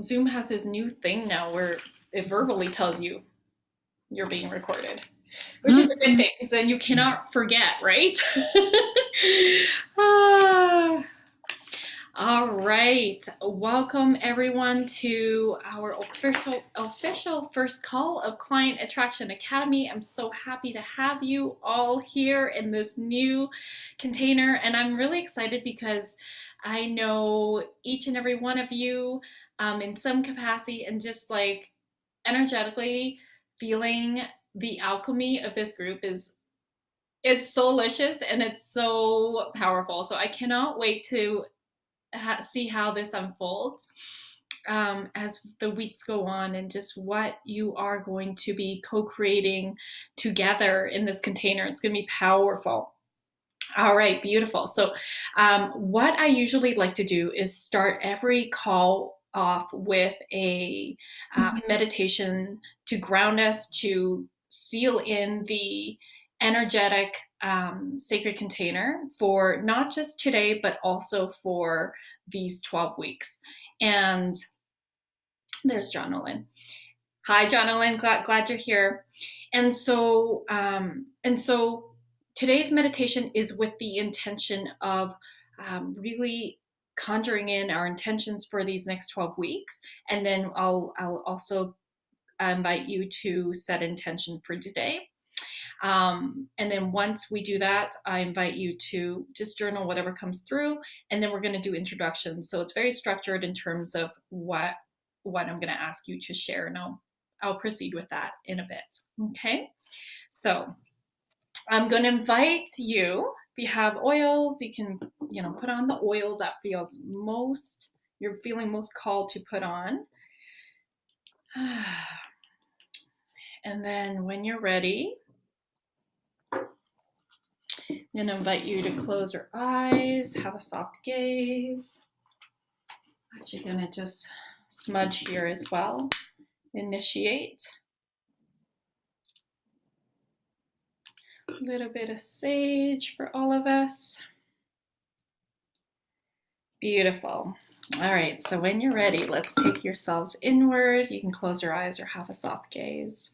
Zoom has this new thing now where it verbally tells you you're being recorded, which is a good thing because then you cannot forget, right? Ah. All right. Welcome everyone to our official first call of Client Attraction Academy. I'm so happy to have you all here in this new container, and I'm really excited because I know each and every one of you in some capacity, and just like energetically feeling the alchemy of this group is it's so delicious and it's so powerful. So I cannot wait to see how this unfolds as the weeks go on, and just what you are going to be co-creating together in this container. It's going to be powerful. All right, beautiful. So what I usually like to do is start every call off with a meditation to ground us, to seal in the energetic sacred container for not just today, but also for these 12 weeks. And there's John Olin. Hi, John Olin. Glad you're here. And so today's meditation is with the intention of really conjuring in our intentions for these next 12 weeks. And then I'll also invite you to set intention for today. And then once we do that, I invite you to just journal whatever comes through, and then we're going to do introductions. So it's very structured in terms of what I'm going to ask you to share, and I'll proceed with that in a bit. Okay, so I'm going to invite you. If you have oils, you can put on the oil that feels you're feeling most called to put on. And then when you're ready, I'm going to invite you to close your eyes, have a soft gaze. I'm actually going to just smudge here as well. Initiate. A little bit of sage for all of us. Beautiful. All right, so when you're ready, let's take yourselves inward. You can close your eyes or have a soft gaze.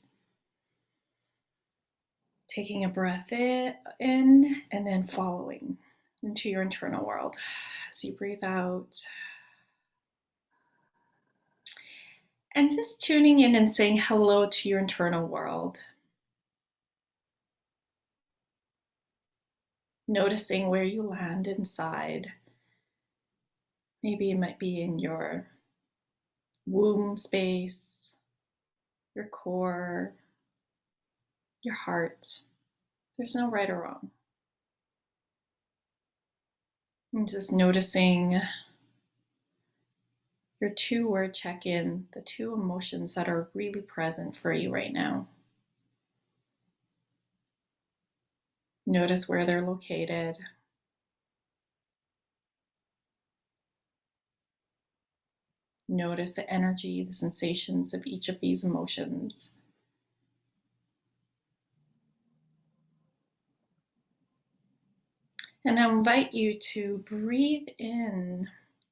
Taking a breath in and then following into your internal world as you breathe out. And just tuning in and saying hello to your internal world. Noticing where you land inside. Maybe it might be in your womb space, your core, your heart. There's no right or wrong. And just noticing your 2-word check-in, the 2 emotions that are really present for you right now. Notice where they're located. Notice the energy, the sensations of each of these emotions. And I invite you to breathe in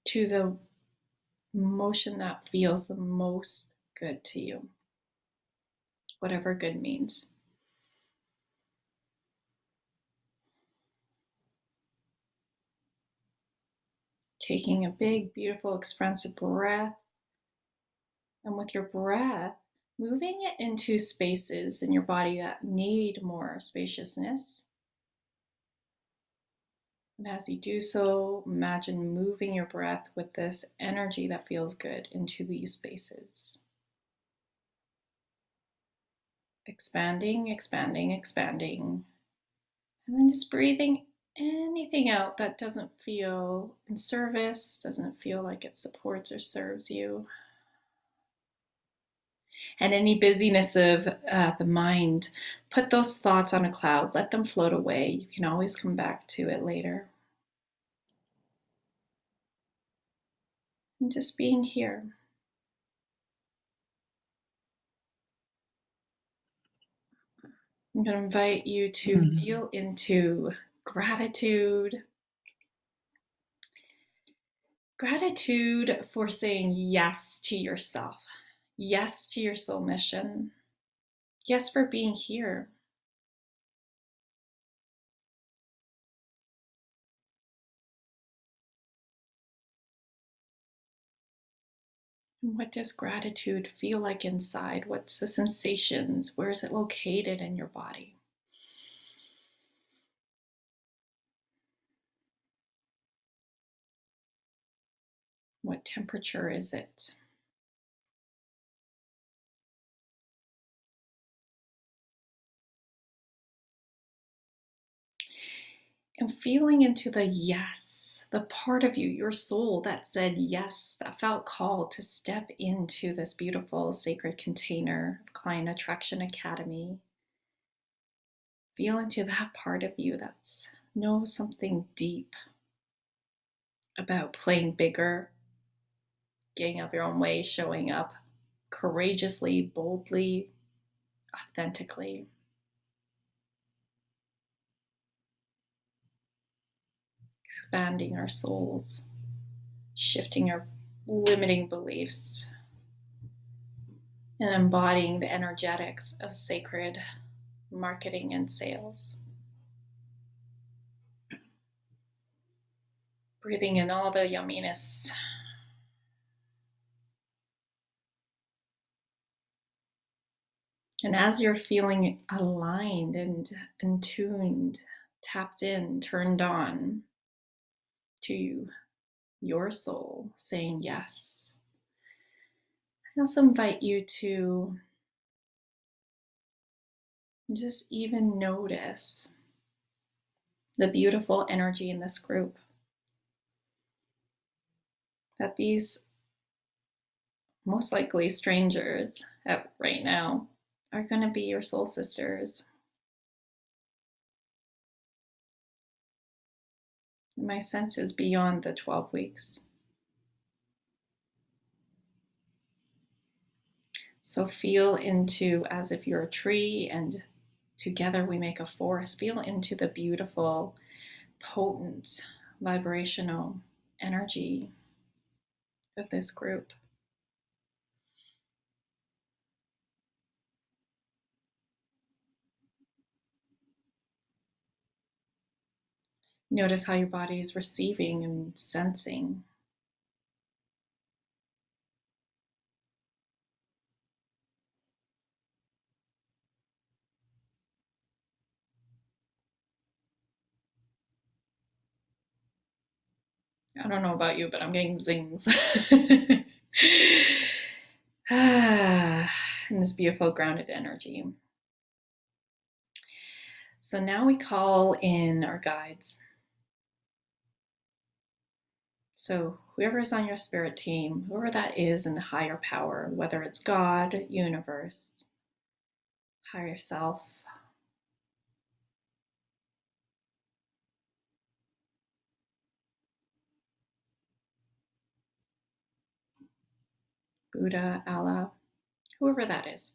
to the emotion that feels the most good to you, whatever good means. Taking a big, beautiful, expansive breath. And with your breath, moving it into spaces in your body that need more spaciousness. And as you do so, imagine moving your breath with this energy that feels good into these spaces. Expanding, expanding, expanding. And then just breathing anything out that doesn't feel in service, doesn't feel like it supports or serves you. And any busyness of the mind, put those thoughts on a cloud, let them float away. You can always come back to it later. And just being here. I'm going to invite you to feel into gratitude. Gratitude for saying yes to yourself, yes to your soul mission, yes for being here. And what does gratitude feel like inside? What's the sensations? Where is it located in your body? What temperature is it? And feeling into the yes, the part of you, your soul that said yes, that felt called to step into this beautiful sacred container of Client Attraction Academy. Feel into that part of you that's knows something deep about playing bigger, getting out of your own way, showing up courageously, boldly, authentically. Expanding our souls, shifting our limiting beliefs, and embodying the energetics of sacred marketing and sales. Breathing in all the yumminess. And as you're feeling aligned and tuned, tapped in, turned on to your soul saying yes, I also invite you to just even notice the beautiful energy in this group. That these most likely strangers right now are going to be your soul sisters. My sense is beyond the 12 weeks. So feel into as if you're a tree and together we make a forest. Feel into the beautiful, potent, vibrational energy of this group. Notice how your body is receiving and sensing. I don't know about you, but I'm getting zings. And this beautiful grounded energy. So now we call in our guides. So whoever's on your spirit team, whoever that is in the higher power, whether it's God, universe, higher self, Buddha, Allah, whoever that is,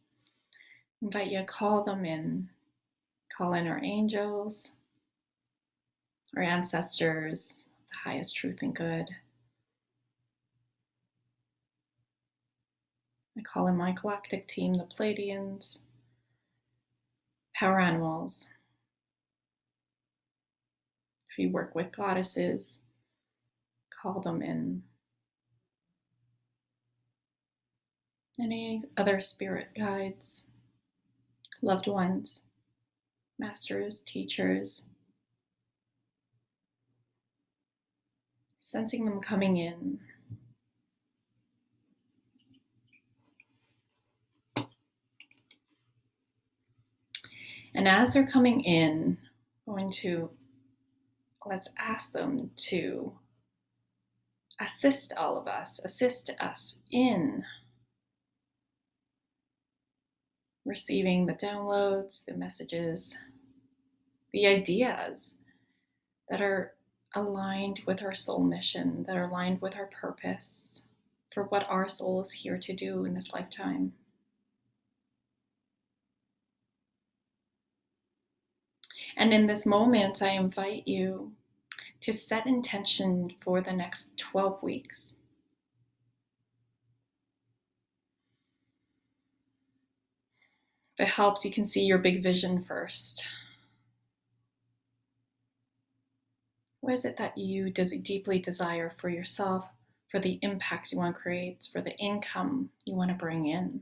I invite you to call them in. Call in our angels, our ancestors, the highest truth and good. I call in my galactic team, the Pleiadians, power animals. If you work with goddesses, call them in. Any other spirit guides, loved ones, masters, teachers, sensing them coming in. And as they're coming in, let's ask them to assist us in receiving the downloads, the messages, the ideas that are aligned with our soul mission, that are aligned with our purpose for what our soul is here to do in this lifetime. And in this moment, I invite you to set intention for the next 12 weeks. If it helps, you can see your big vision first. What is it that you deeply desire for yourself, for the impacts you want to create, for the income you want to bring in?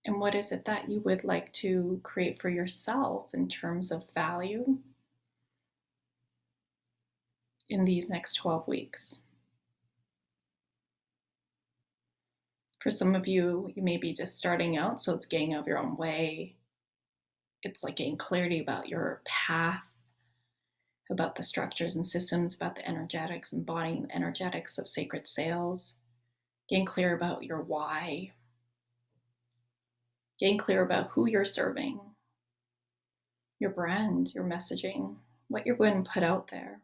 And what is it that you would like to create for yourself in terms of value in these next 12 weeks? For some of you, you may be just starting out, so it's getting out of your own way. It's like getting clarity about your path, about the structures and systems, about the energetics, embodying the energetics of sacred sales, getting clear about your why, getting clear about who you're serving, your brand, your messaging, what you're going to put out there.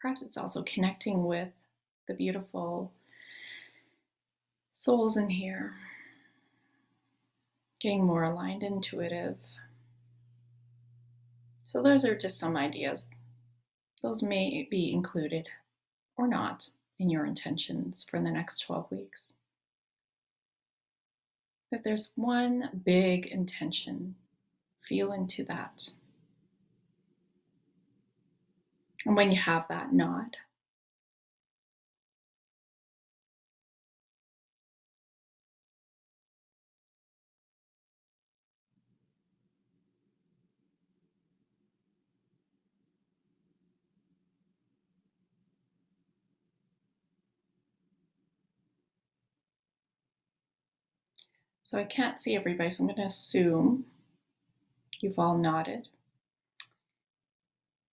Perhaps it's also connecting with the beautiful souls in here, getting more aligned, intuitive. So those are just some ideas. Those may be included or not in your intentions for the next 12 weeks. If there's one big intention, feel into that. And when you have that, nod. So I can't see everybody, so I'm going to assume you've all nodded.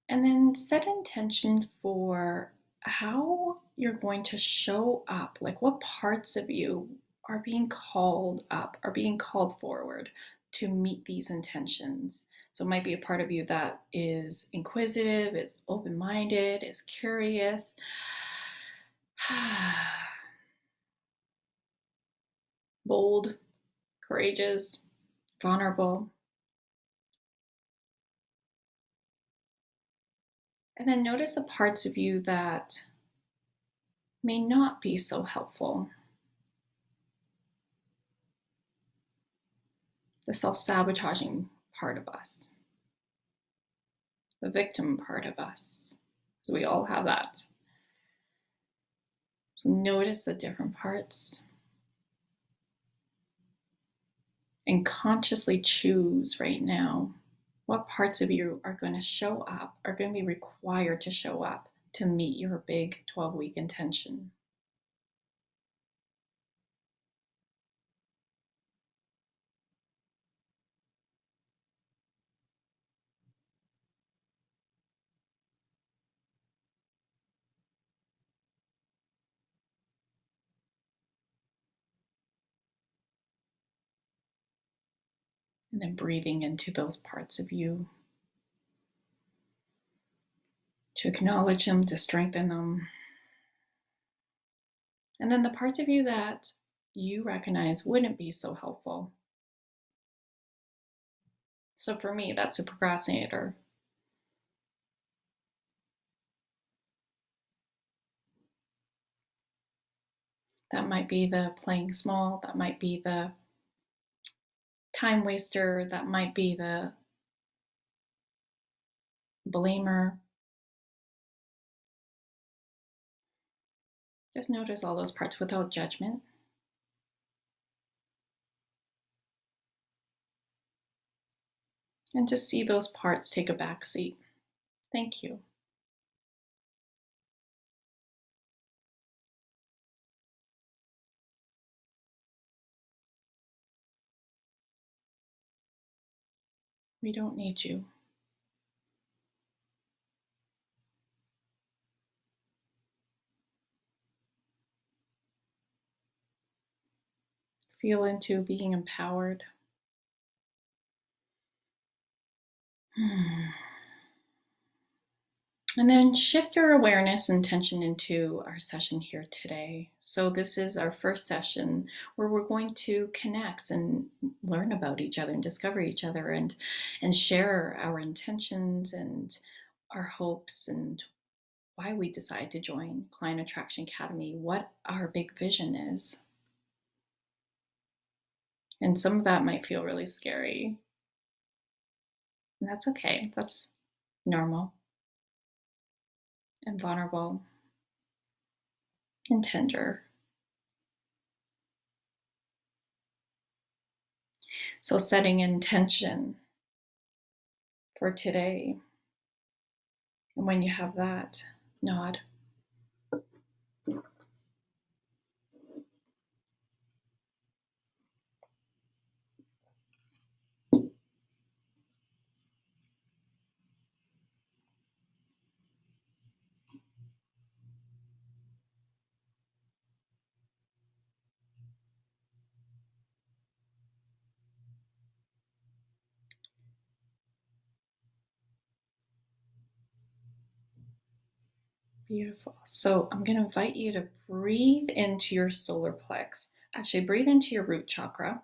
And then set intention for how you're going to show up, like what parts of you are being called up, are being called forward to meet these intentions. So it might be a part of you that is inquisitive, is open-minded, is curious. Bold, courageous, vulnerable. And then notice the parts of you that may not be so helpful. The self-sabotaging part of us, the victim part of us, because we all have that. So notice the different parts and consciously choose right now what parts of you are going to show up, are going to be required to show up to meet your big 12-week intention. And then breathing into those parts of you to acknowledge them, to strengthen them. And then the parts of you that you recognize wouldn't be so helpful. So for me, that's a procrastinator. That might be the playing small, that might be the time waster, that might be the blamer. Just notice all those parts without judgment. And just see those parts take a back seat. Thank you. We don't need you. Feel into being empowered. And then shift your awareness and attention into our session here today. So this is our first session where we're going to connect and learn about each other and discover each other and share our intentions and our hopes and why we decide to join Client Attraction Academy, what our big vision is. And some of that might feel really scary. And that's okay. That's normal and vulnerable and tender. So setting intention for today. And when you have that, nod. Beautiful. So I'm going to invite you to breathe into your solar plex. Actually, breathe into your root chakra.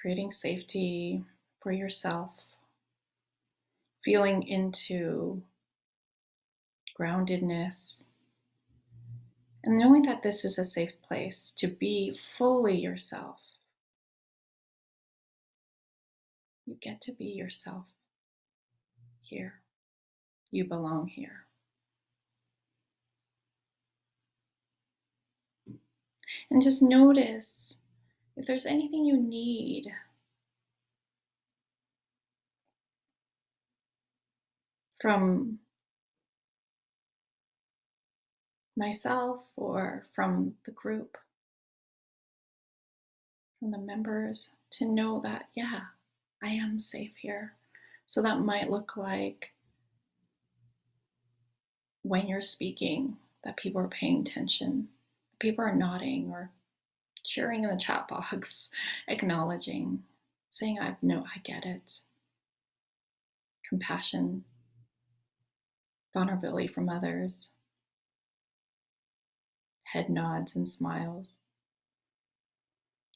Creating safety for yourself. Feeling into groundedness. And knowing that this is a safe place to be fully yourself. You get to be yourself here. You belong here. And just notice if there's anything you need from myself or from the group, from the members, to know that, yeah, I am safe here. So that might look like when you're speaking, that people are paying attention, people are nodding or cheering in the chat box, acknowledging, saying, I get it. Compassion, vulnerability from others, head nods and smiles,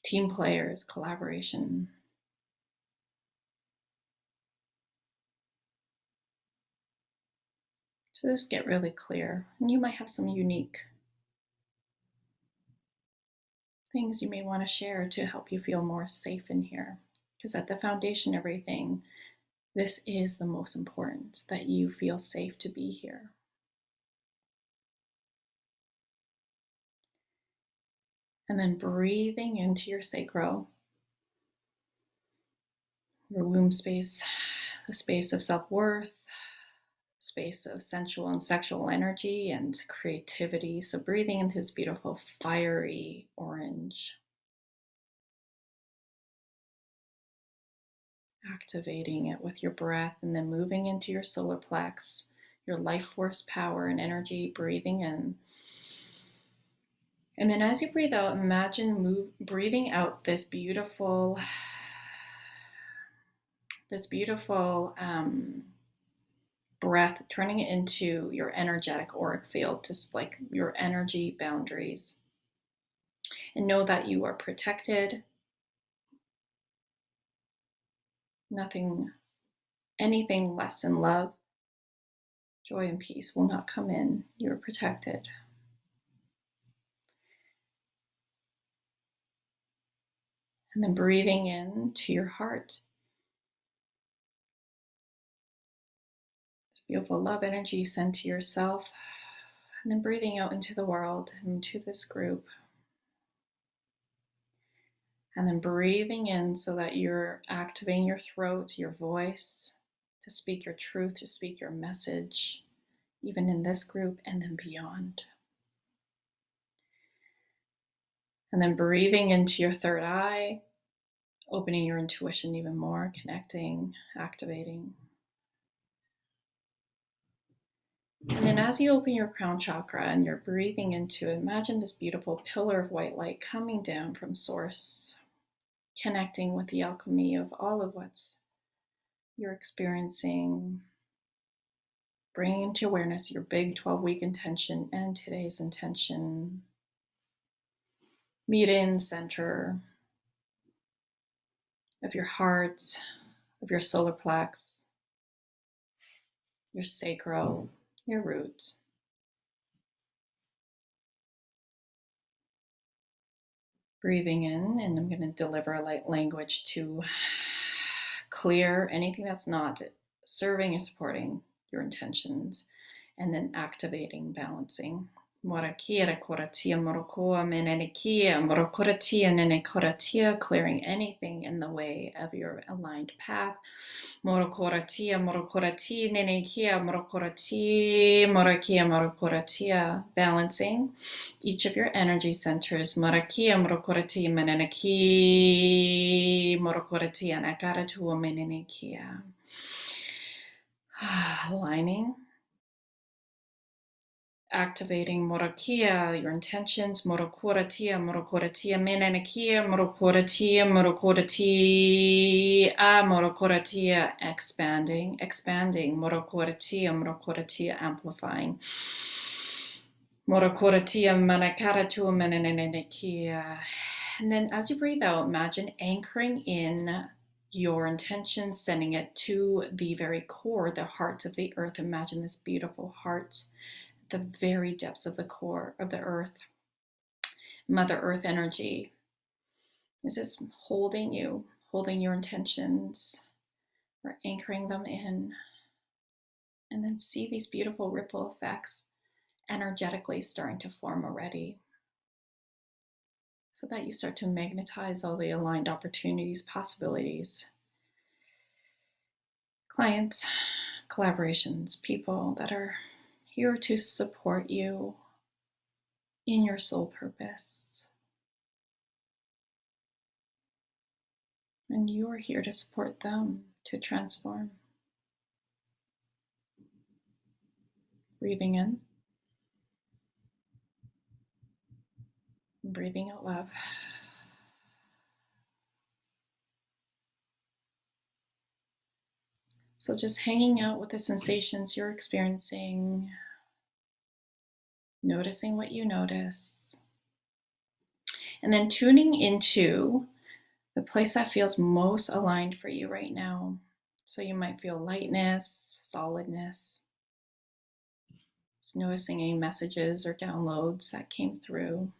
team players, collaboration. So just get really clear. And you might have some unique things you may want to share to help you feel more safe in here. Because at the foundation of everything, this is the most important, that you feel safe to be here. And then breathing into your sacral, your womb space, the space of self-worth, space of sensual and sexual energy and creativity. So breathing into this beautiful fiery orange. Activating it with your breath and then moving into your solar plex, your life force power and energy, breathing in. And then as you breathe out, imagine breathing out this beautiful breath, turning it into your energetic auric field, just like your energy boundaries. And know that you are protected. Anything less than love, joy, and peace will not come in. You're protected. And then breathing in to your heart. This beautiful love energy sent to yourself. And then breathing out into the world, into this group. And then breathing in so that you're activating your throat, your voice, to speak your truth, to speak your message, even in this group and then beyond. And then breathing into your third eye, opening your intuition even more, connecting, activating. And then as you open your crown chakra and you're breathing into it, imagine this beautiful pillar of white light coming down from source, connecting with the alchemy of all of what's you're experiencing, bringing into awareness your big 12-week intention and today's intention. Meet in center of your heart, of your solar plex, your sacral, your root. Breathing in, and I'm going to deliver a light language to clear anything that's not serving or supporting your intentions, and then activating, balancing. Morakia koratia morokoa menenekia morokoratia nenekoratia, clearing anything in the way of your aligned path. Morokoratia morokorati nenekia morokorati morakia morokoratia, balancing each of your energy centers. Morakia morokorati meneneki morokoratia nakaratua menenekia. Aligning, activating morakia, your intentions. Morokoratia menenekia morokoratia morokoratia, expanding morokoratia, amplifying. Morokoratia manakaratua menenekia. And then as you breathe out, imagine anchoring in your intention, sending it to the very core, the heart of the earth. Imagine this beautiful heart, the very depths of the core of the earth. Mother Earth energy is just holding you, holding your intentions, or anchoring them in. And then see these beautiful ripple effects energetically starting to form already, so that you start to magnetize all the aligned opportunities, possibilities, clients, collaborations, people that are here to support you in your soul purpose. And you are here to support them to transform. Breathing in, and breathing out love. So just hanging out with the sensations you're experiencing, noticing what you notice, and then tuning into the place that feels most aligned for you right now. So you might feel lightness, solidness. Just noticing any messages or downloads that came through.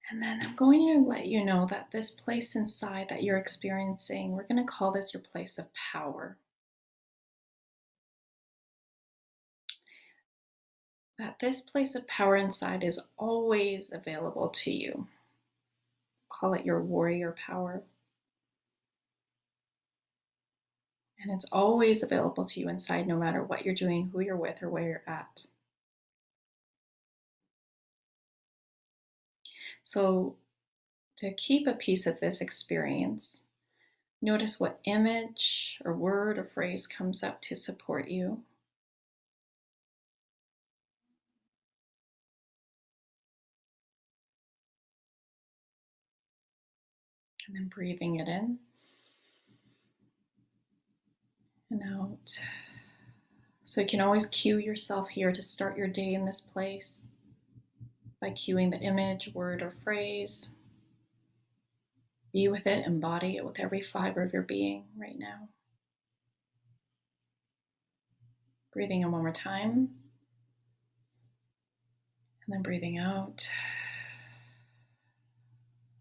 And then I'm going to let you know that this place inside that you're experiencing, we're going to call this your place of power. That this place of power inside is always available to you. Call it your warrior power. And it's always available to you inside, no matter what you're doing, who you're with, or where you're at. So to keep a piece of this experience, notice what image or word or phrase comes up to support you. And then breathing it in and out. So you can always cue yourself here to start your day in this place by cueing the image, word, or phrase. Be with it, embody it with every fiber of your being right now. Breathing in one more time. And then breathing out.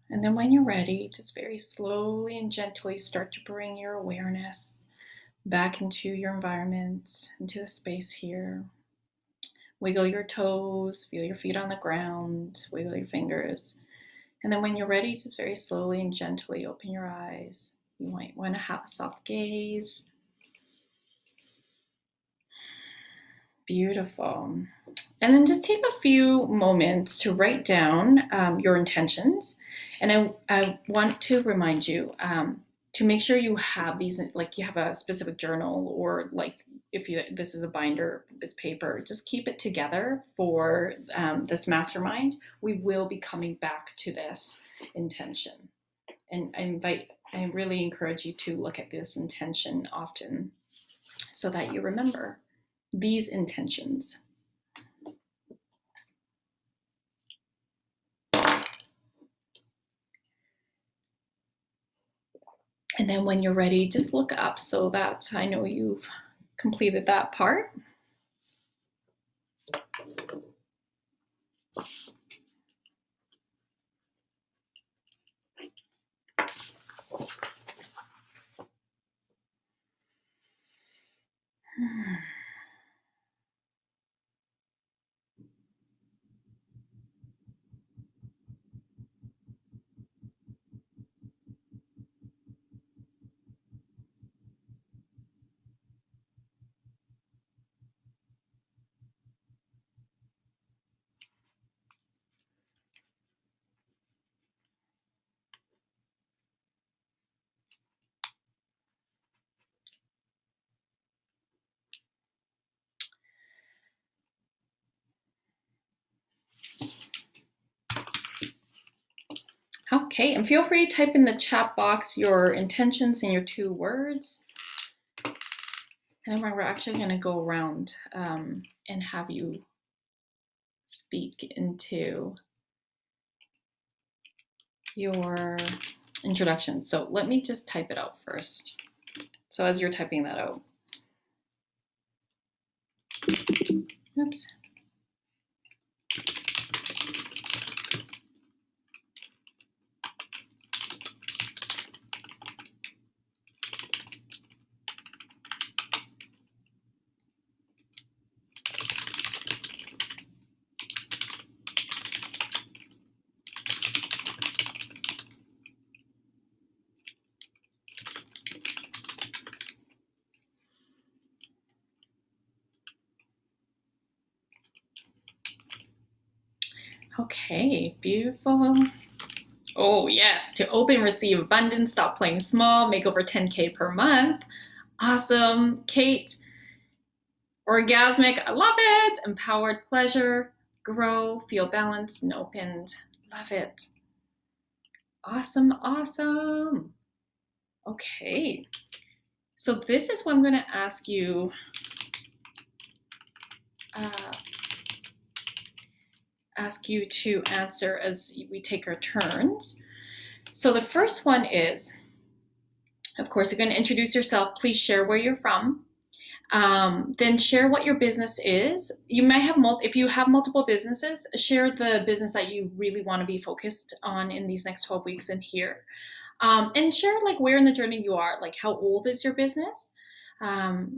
And then when you're ready, just very slowly and gently start to bring your awareness back into your environment, into the space here. Wiggle your toes, feel your feet on the ground, wiggle your fingers. And then when you're ready, just very slowly and gently open your eyes. You might want to have a soft gaze. Beautiful. And then just take a few moments to write down your intentions. And I want to remind you to make sure you have these, like you have a specific journal or like this is a binder, this paper, just keep it together for this mastermind. We will be coming back to this intention. And I really encourage you to look at this intention often so that you remember these intentions. And then when you're ready, just look up so that I know you've completed that part. Okay, and feel free to type in the chat box your intentions and your 2 words. And then we're actually going to go around and have you speak into your introduction. So let me just type it out first. So as you're typing that out. Oops. Okay, beautiful. Oh yes, to open, receive abundance, stop playing small, make over 10K per month. Awesome. Kate, orgasmic, I love it. Empowered pleasure, grow, feel balanced and opened. Love it. Awesome, awesome. Okay, so this is what I'm going to ask you to answer as we take our turns. So the first one is, of course, you're going to introduce yourself. Please share where you're from. Then share what your business is. You may have if you have multiple businesses, share the business that you really want to be focused on in these next 12 weeks and here. And share like where in the journey you are, like how old is your business?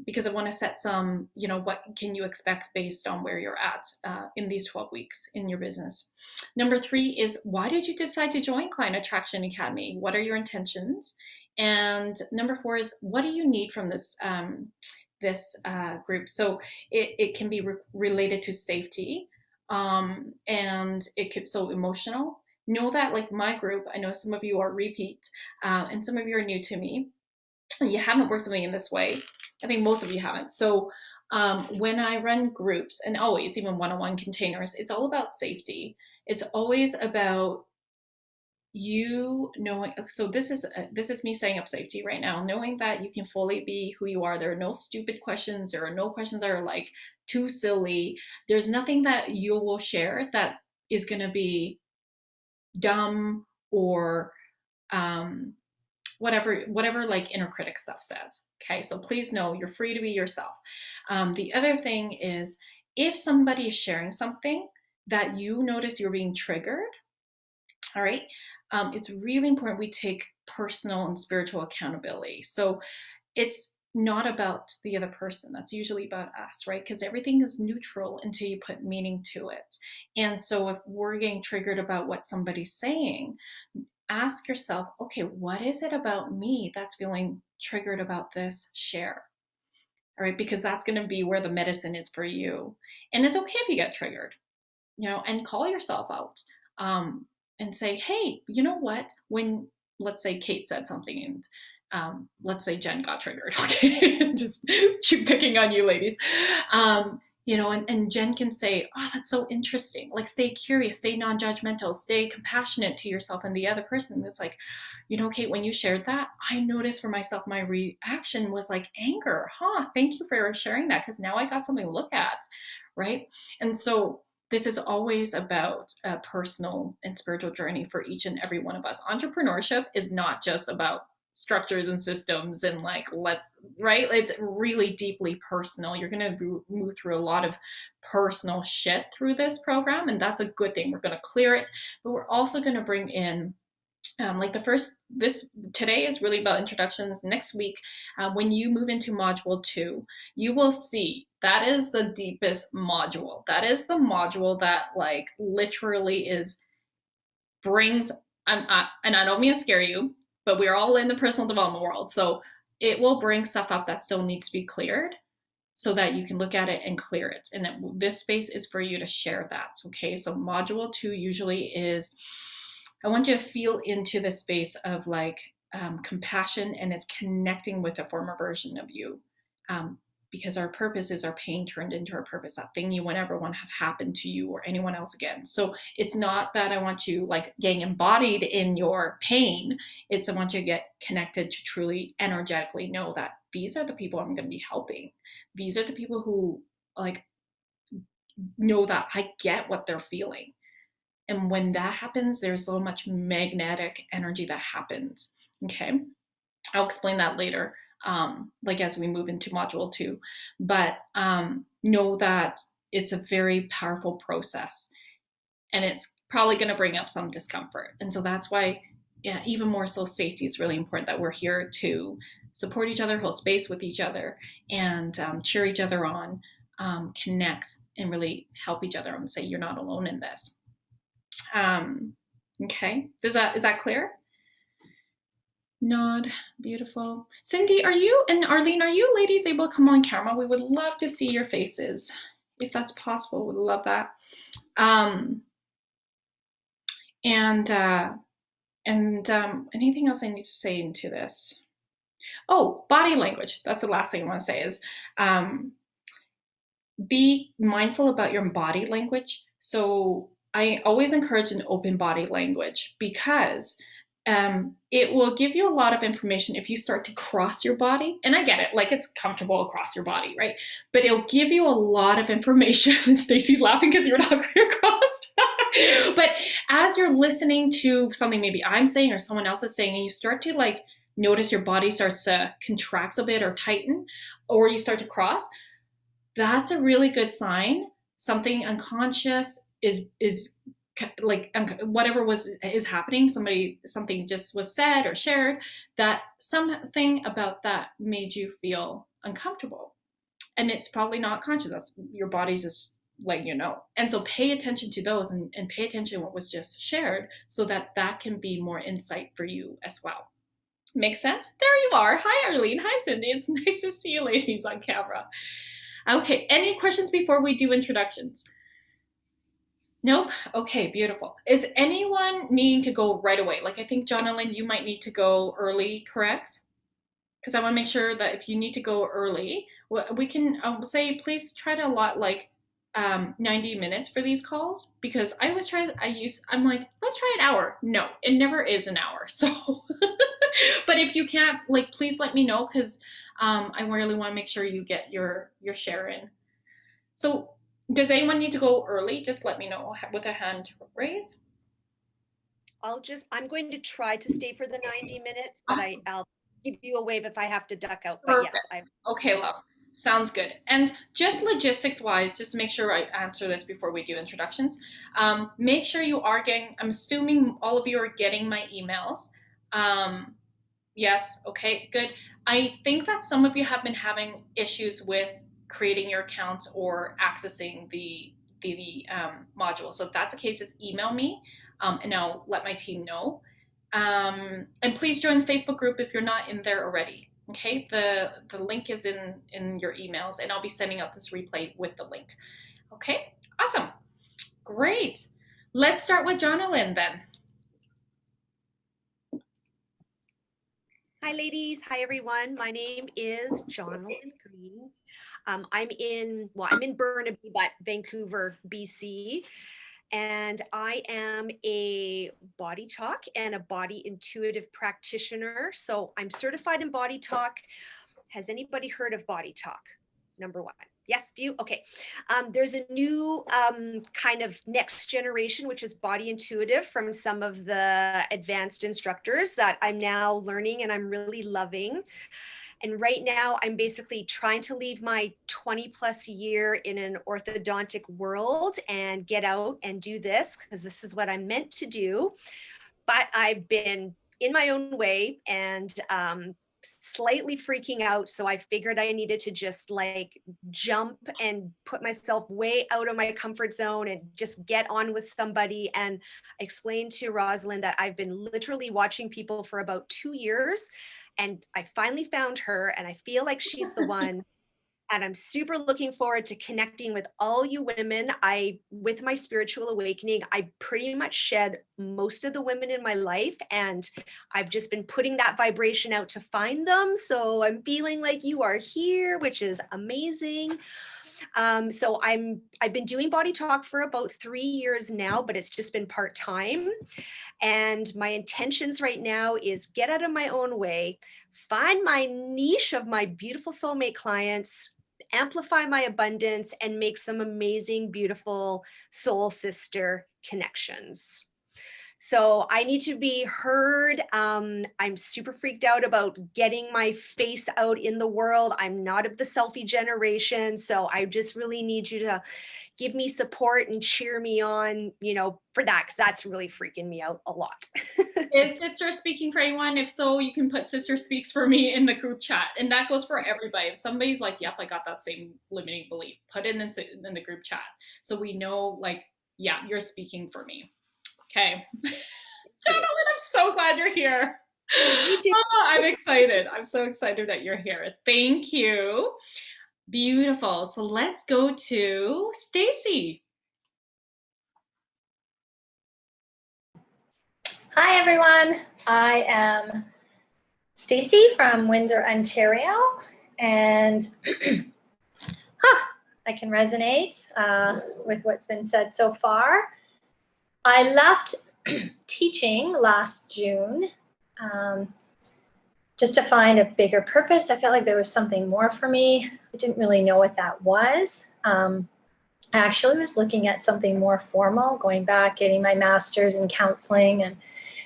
Because I want to set some, what can you expect based on where you're at in these 12 weeks in your business. Number 3 is, why did you decide to join Client Attraction Academy? What are your intentions? And number 4 is, what do you need from this group? So it can be related to safety, and it could so emotional. Know that like my group, I know some of you are repeat, and some of you are new to me. You haven't worked with me in this way. I think most of you haven't. So when I run groups, and always, even one-on-one containers, it's all about safety. It's always about you knowing. So this is me setting up safety right now, knowing that you can fully be who you are. There are no stupid questions. There are no questions that are like too silly. There's nothing that you will share that is going to be dumb or whatever like inner critic stuff says. Okay, so please know you're free to be yourself. The other thing is, if somebody is sharing something that you notice you're being triggered, all right, it's really important we take personal and spiritual accountability. So it's not about the other person. That's usually about us, right? Because everything is neutral until you put meaning to it. And so if we're getting triggered about what somebody's saying, ask yourself, okay, what is it about me that's feeling triggered about this share? All right, because that's going to be where the medicine is for you. And it's okay if you get triggered, and call yourself out, and say, hey, you know what? When, let's say Kate said something let's say Jen got triggered, okay? Just keep picking on you ladies. You know, and Jen can say, oh, that's so interesting. Like, stay curious, stay non-judgmental, stay compassionate to yourself and the other person. It's like, you know, Kate, when you shared that, I noticed for myself, my reaction was like anger. Thank you for sharing that, because now I got something to look at, right? And so this is always about a personal and spiritual journey for each and every one of us. Entrepreneurship is not just about structures and systems and like right, it's really deeply personal. You're going to move through a lot of personal shit through this program, and that's a good thing. We're going to clear it, but we're also going to bring in like today is really about introductions. Next week, when you move into module 2, you will see that is the deepest module. That is the module that like literally brings, and I don't mean to scare you, but we're all in the personal development world. So it will bring stuff up that still needs to be cleared so that you can look at it and clear it. And this space is for you to share that. Okay. So module 2 usually is, I want you to feel into the space of like compassion, and it's connecting with a former version of you. Because our purpose is our pain turned into our purpose, that thing you would never want to have happen to you or anyone else again. So it's not that I want you like getting embodied in your pain. It's I want you to get connected to truly energetically know that these are the people I'm going to be helping. These are the people who like know that I get what they're feeling. And when that happens, there's so much magnetic energy that happens. Okay. I'll explain that later, like as we move into module 2. But know that it's a very powerful process, and it's probably going to bring up some discomfort. And so that's why, yeah, even more so, safety is really important, that we're here to support each other, hold space with each other, and cheer each other on, connect, and really help each other and say, you're not alone in this. Okay, is that clear? Nod, beautiful. Cindy, are you, and Arlene, are you ladies able to come on camera? We would love to see your faces, if that's possible. We'd love that. Anything else I need to say into this? Oh, body language. That's the last thing I want to say is, be mindful about your body language. So I always encourage an open body language, because it will give you a lot of information if you start to cross your body. And I get it, like it's comfortable across your body, right? But it'll give you a lot of information. Stacey's laughing because you're not crossed. But as you're listening to something maybe I'm saying or someone else is saying, and you start to like notice your body starts to contract a bit or tighten, or you start to cross, that's a really good sign. Something unconscious is like whatever is happening, something just was said or shared, that something about that made you feel uncomfortable, and it's probably not conscious. That's your body's just letting you know. And so pay attention to those, and pay attention to what was just shared, so that can be more insight for you as well. Makes sense? There you are. Hi Arlene, hi Cindy, it's nice to see you ladies on camera. Okay, any questions before we do introductions? Nope. Okay, beautiful. Is anyone needing to go right away? Like I think Jonathan, you might need to go early, correct? Because I want to make sure that if you need to go early, we can say please try to allot like 90 minutes for these calls, because I always I'm like, let's try an hour. No, it never is an hour. So, but if you can't, like, please let me know, because I really want to make sure you get your share in. So does anyone need to go early? Just let me know with a hand raise. I'm going to try to stay for the 90 minutes, but awesome. I'll give you a wave if I have to duck out. But perfect. Yes, okay, love. Sounds good. And just logistics wise, just to make sure I answer this before we do introductions, make sure you are getting, I'm assuming all of you are getting my emails. Yes, okay, good. I think that some of you have been having issues with creating your accounts or accessing the module. So if that's the case, just email me, and I'll let my team know. And please join the Facebook group if you're not in there already. Okay, the link is in your emails, and I'll be sending out this replay with the link. Okay, awesome, great. Let's start with Jonalyn then. Hi, ladies. Hi, everyone. My name is Jonalyn Green. I'm in Burnaby, but Vancouver, BC. And I am a body talk and a body intuitive practitioner. So I'm certified in body talk. Has anybody heard of body talk? Number one. Yes, few. Okay. There's a new kind of next generation, which is body intuitive from some of the advanced instructors that I'm now learning and I'm really loving. And right now, I'm basically trying to leave my 20 plus year in an orthodontic world and get out and do this because this is what I'm meant to do. But I've been in my own way and slightly freaking out. So I figured I needed to just like jump and put myself way out of my comfort zone and just get on with somebody. And I explained to Rosalind that I've been literally watching people for about 2 years. And I finally found her, and I feel like she's the one. And I'm super looking forward to connecting with all you women. With my spiritual awakening, I pretty much shed most of the women in my life, and I've just been putting that vibration out to find them. So I'm feeling like you are here, which is amazing. So I've been doing body talk for about 3 years now, but it's just been part-time. And my intentions right now is get out of my own way, find my niche of my beautiful soulmate clients, amplify my abundance, and make some amazing, beautiful soul sister connections. So I need to be heard. I'm super freaked out about getting my face out in the world. I'm not of the selfie generation. So I just really need you to give me support and cheer me on, for that, because that's really freaking me out a lot. Is Sister speaking for anyone? If so, you can put Sister speaks for me in the group chat. And that goes for everybody. If somebody's like, yep, I got that same limiting belief, put it in the group chat. So we know, like, yeah, you're speaking for me. Okay. Jonalyn, I'm so glad you're here. Me too. Oh, I'm excited. I'm so excited that you're here. Thank you. Beautiful. So let's go to Stacy. Hi everyone, I am Stacy from Windsor, Ontario, and I can resonate with what's been said so far. I left teaching last June just to find a bigger purpose. I felt like there was something more for me. I didn't really know what that was. I actually was looking at something more formal, going back, getting my master's in counseling,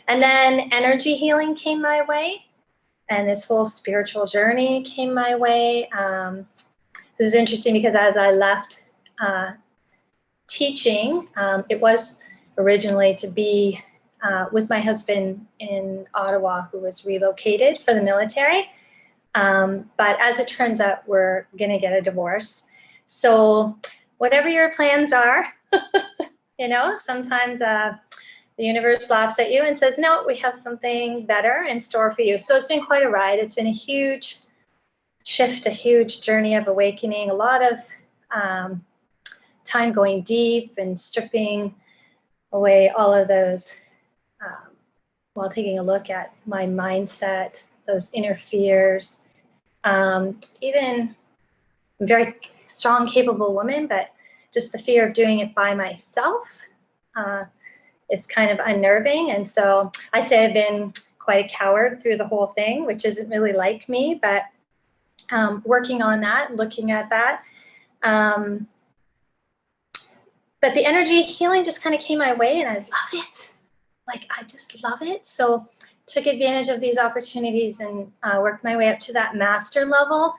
and then energy healing came my way, and this whole spiritual journey came my way. This is interesting because as I left teaching, it was originally to be with my husband in Ottawa, who was relocated for the military. But as it turns out, we're going to get a divorce. So whatever your plans are, sometimes the universe laughs at you and says, no, we have something better in store for you. So it's been quite a ride. It's been a huge shift, a huge journey of awakening, a lot of time going deep and stripping away all of those while taking a look at my mindset, those inner fears, even a very strong, capable woman, but just the fear of doing it by myself is kind of unnerving. And so I say I've been quite a coward through the whole thing, which isn't really like me, but working on that, looking at that. But the energy healing just kind of came my way, and I love it. Like, I just love it. So took advantage of these opportunities and worked my way up to that master level.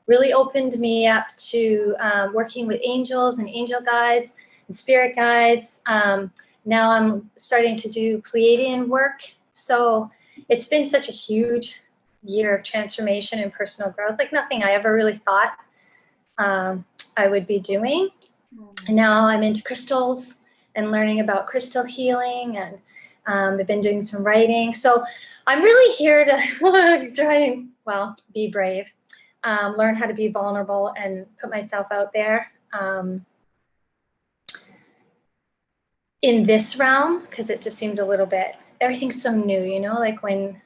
Really opened me up to working with angels and angel guides and spirit guides. Now I'm starting to do Pleiadian work. So it's been such a huge year of transformation and personal growth, like nothing I ever really thought I would be doing. And now I'm into crystals and learning about crystal healing, and I've been doing some writing. So I'm really here to try and, be brave, learn how to be vulnerable and put myself out there. In this realm, because it just seems a little bit, everything's so new, like when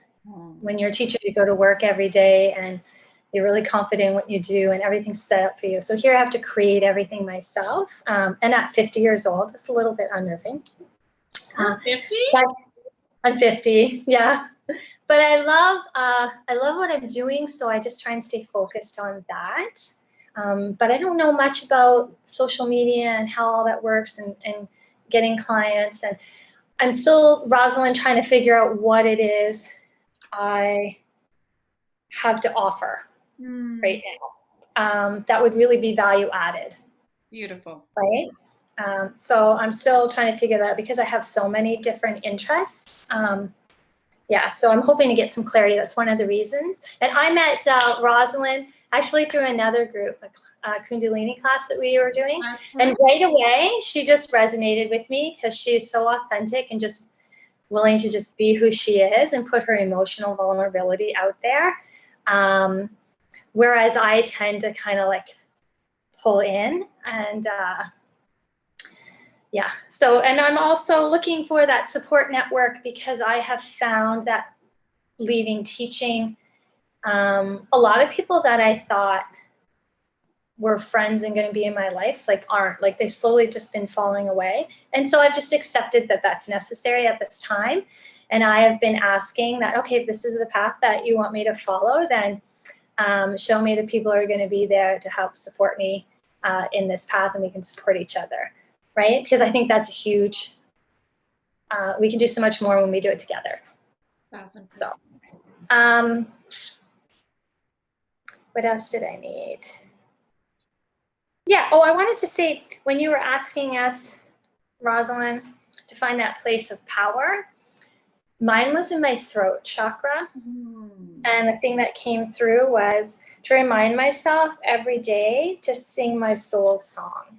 when you're a teacher, you go to work every day and you're really confident in what you do and everything's set up for you. So here I have to create everything myself. And at 50 years old, it's a little bit unnerving. 50? I'm 50, yeah. But I love what I'm doing, so I just try and stay focused on that. But I don't know much about social media and how all that works and getting clients. And I'm still, Rosalind, trying to figure out what it is I have to offer right now. That would really be value added. Beautiful. Right? So I'm still trying to figure that out because I have so many different interests. Yeah, so I'm hoping to get some clarity. That's one of the reasons. And I met Rosalind actually through another group, a Kundalini class that we were doing. And right away, she just resonated with me because she's so authentic and just willing to just be who she is and put her emotional vulnerability out there. Whereas I tend to kind of like pull in and yeah, so, and I'm also looking for that support network because I have found that leaving teaching, a lot of people that I thought were friends and going to be in my life, like aren't, like they've slowly just been falling away. And so I've just accepted that that's necessary at this time. And I have been asking that, okay, if this is the path that you want me to follow, then show me the people who are going to be there to help support me in this path and we can support each other. Right? Because I think that's a huge, we can do so much more when we do it together. 1000%. So, what else did I need? Yeah, oh, I wanted to say, when you were asking us, Rosalind, to find that place of power, mine was in my throat chakra. And the thing that came through was to remind myself every day to sing my soul song.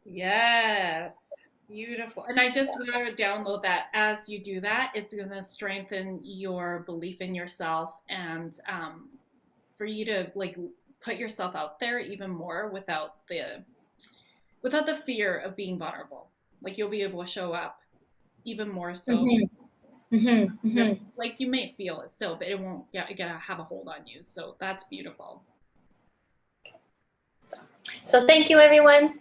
Yes, beautiful. And I just want to download that. As you do that, it's going to strengthen your belief in yourself and for you to like put yourself out there even more without the fear of being vulnerable. Like you'll be able to show up even more so. Like you may feel it still, but it won't get have a hold on you. So that's beautiful. So thank you, everyone.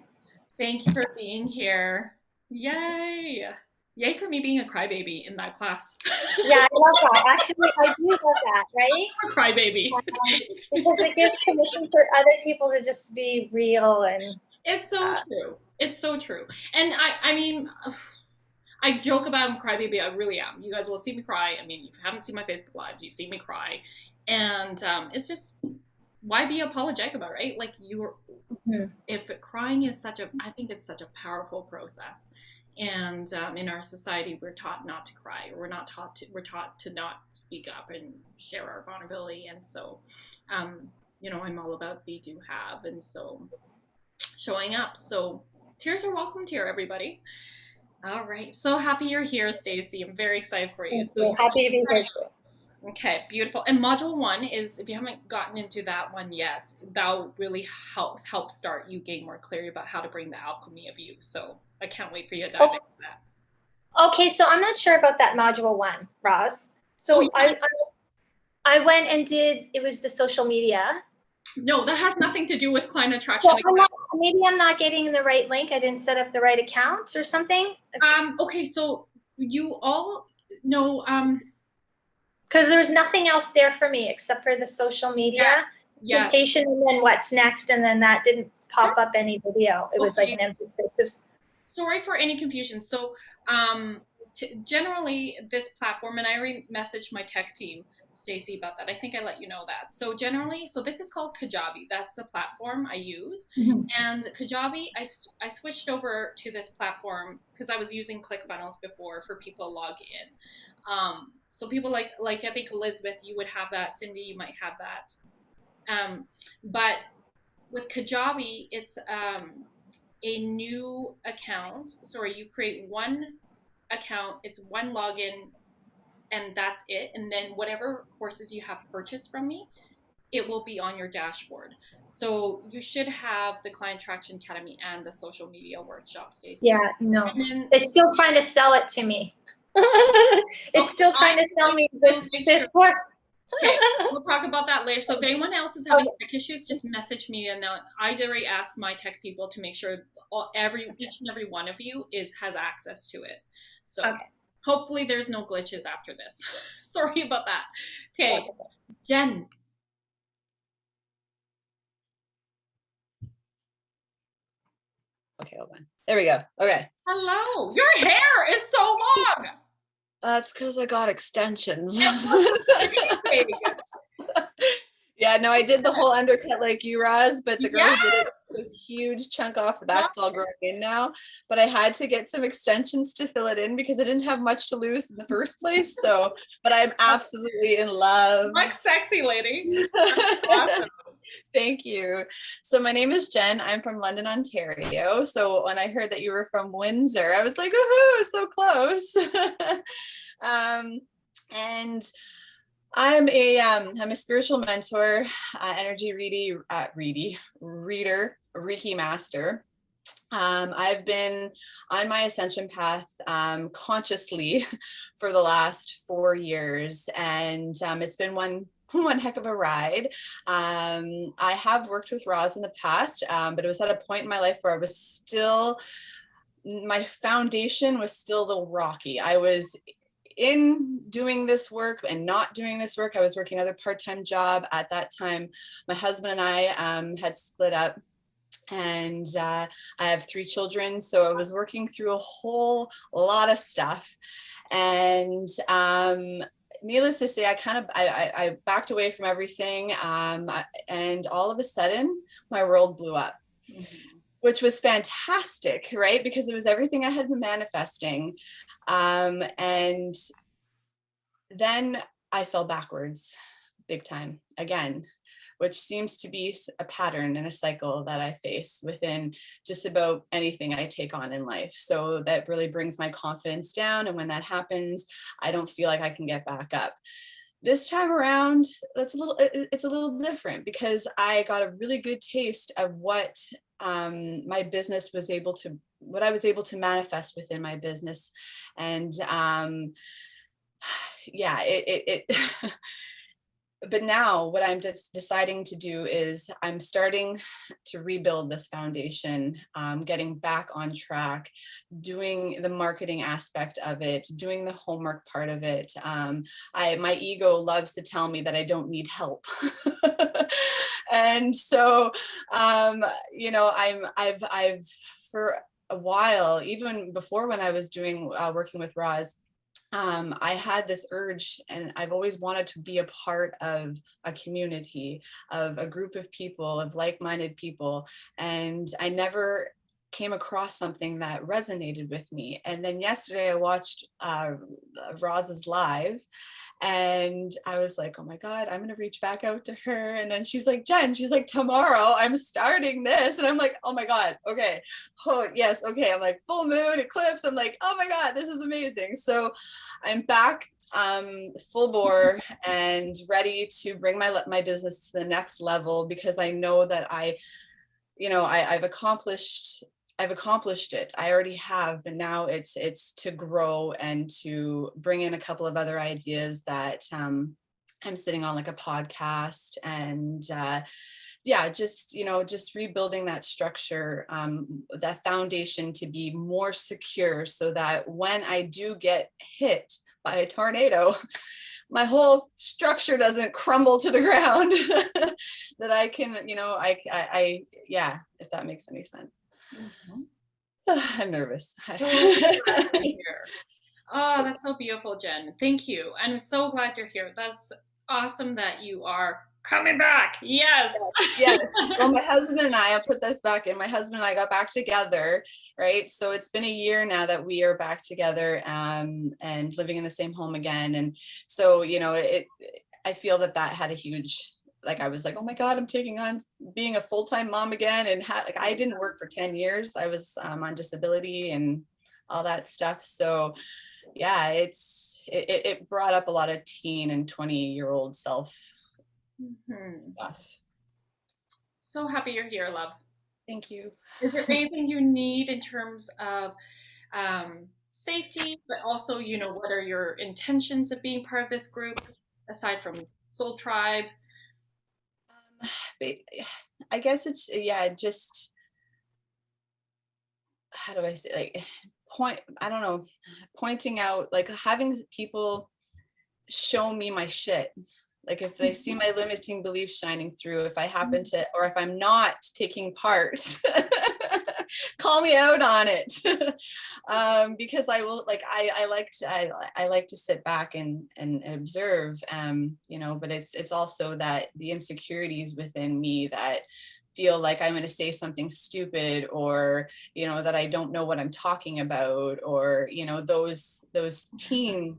Thank you for being here. Yay! Yay for me being a crybaby in that class. Yeah, I love that. Actually, I do love that, right? A crybaby. Because it gives permission for other people to just be real and. It's so true. It's so true. And I mean, I joke about I'm a crybaby. I really am. You guys will see me cry. I mean, you haven't seen my Facebook lives. You see me cry, and it's just. Why be apologetic about it, right? Like if crying is I think it's such a powerful process. And in our society, we're taught not to cry. We're taught to not speak up and share our vulnerability. And so, you know, I'm all about be, do, have. And so showing up. So tears are welcomed here, everybody. All right. So happy you're here, Stacey. I'm very excited for you. So happy to be here too. Okay, beautiful. And module 1 is, if you haven't gotten into that one yet, that really help start you gain more clarity about how to bring the alchemy of you. So I can't wait for you to dive into that. Okay, so I'm not sure about that module 1, Roz. So I went and it was the social media. No, that has nothing to do with client attraction. So maybe I'm not getting the right link. I didn't set up the right account or something. Okay, so you all know because there was nothing else there for me except for the social media location and then what's next, and then that didn't pop up any video. It was like an empty space. Sorry for any confusion. So generally this platform, and I already messaged my tech team, Stacey, about that. I think I let you know that. So generally, so this is called Kajabi. That's the platform I use. And Kajabi, I switched over to this platform because I was using ClickFunnels before for people to log in. So people like I think Elizabeth, you would have that. Cindy, you might have that. But with Kajabi, it's a new account. Sorry, you create one account. It's one login, and that's it. And then whatever courses you have purchased from me, it will be on your dashboard. So you should have the Client Traction Academy and the social media workshop, Stacey. Yeah, no. It's still trying to sell it to me. It's still trying to sell me this course. Okay, we'll talk about that later. So if anyone else is having tech issues, just message me, and I already asked my tech people to make sure each and every one of you has access to it. So hopefully there's no glitches after this. Sorry about that. Okay, Jen. Okay, hold on. There we go. Okay. Hello. Your hair is so long. That's because I got extensions. Yeah, no, I did the whole undercut like you, Roz, but the girl who did it took a huge chunk off the back. It's all growing in now. But I had to get some extensions to fill it in because I didn't have much to lose in the first place. So, but I'm absolutely in love. Like sexy lady. Awesome. Thank you. So my name is Jen. I'm from London, Ontario. So when I heard that you were from Windsor, I was like, woohoo, so close. And I'm a spiritual mentor, energy reader, Reiki master. I've been on my ascension path consciously for the last 4 years, and it's been one heck of a ride. I have worked with Roz in the past, but it was at a point in my life where my foundation was still a little rocky. I was in doing this work and not doing this work. I was working another part-time job at that time. My husband and I had split up, and I have 3 children. So I was working through a whole lot of stuff. And needless to say, I backed away from everything. And all of a sudden, my world blew up. Which was fantastic, right? Because it was everything I had been manifesting. And then I fell backwards big time again, which seems to be a pattern and a cycle that I face within just about anything I take on in life. So that really brings my confidence down. And when that happens, I don't feel like I can get back up. This time around, it's a little different because I got a really good taste of what my business what I was able to manifest within my business. And yeah, but now what I'm just deciding to do is I'm starting to rebuild this foundation, getting back on track, doing the marketing aspect of it, doing the homework part of it. My ego loves to tell me that I don't need help. And so, you know, I've for a while, even before when I was working with Roz, I had this urge, and I've always wanted to be a part of a community, of a group of people, of like-minded people. And I never came across something that resonated with me. And then yesterday I watched Roz's live, and I was like, oh my God, I'm going to reach back out to her. And then she's like, Jen, she's like, tomorrow I'm starting this. And I'm like, oh my God, okay. Oh yes, okay. I'm like, full moon, eclipse. I'm like, oh my God, this is amazing. So I'm back full bore and ready to bring my business to the next level, because I know that I've accomplished it. I already have, but now it's to grow and to bring in a couple of other ideas that I'm sitting on, like a podcast, and just rebuilding that structure, that foundation to be more secure, so that when I do get hit by a tornado, my whole structure doesn't crumble to the ground. That I can, if that makes any sense. I'm nervous. Oh, that's so beautiful, Jen. Thank you. I'm so glad you're here. That's awesome that you are coming back. Yes. Yes. Well, my husband and I, I'll put this back in. My husband and I got back together, right? So it's been a year now that we are back together, and living in the same home again. And so, I feel that had a huge, I was like, oh my God, I'm taking on being a full-time mom again. And I didn't work for 10 years. I was on disability and all that stuff. So yeah, it brought up a lot of teen and 20-year-old self stuff. So happy you're here, love. Thank you. Is there anything you need in terms of safety, but also, you know, what are your intentions of being part of this group aside from Soul Tribe? But I guess it's, yeah, just, how do I say, like, I don't know, pointing out, like having people show me my shit. Like if they see my limiting beliefs shining through, if I happen to, or if I'm not taking part, call me out on it. Because I will, like, I like to sit back and observe, you know, but it's also that the insecurities within me that feel like I'm going to say something stupid, or, you know, that I don't know what I'm talking about, or, you know, those teen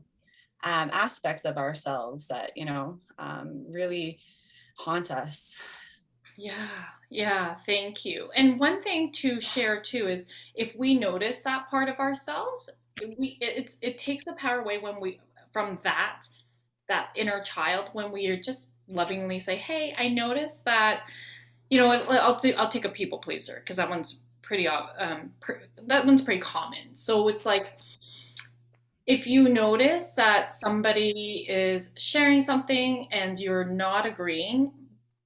aspects of ourselves that, you know, really haunt us. Yeah, thank you. And one thing to share too is if we notice that part of ourselves, it takes the power away when we from that inner child, when we just lovingly say, "Hey, I noticed that, you know, I'll take a people pleaser because that one's that one's pretty common." So it's like if you notice that somebody is sharing something and you're not agreeing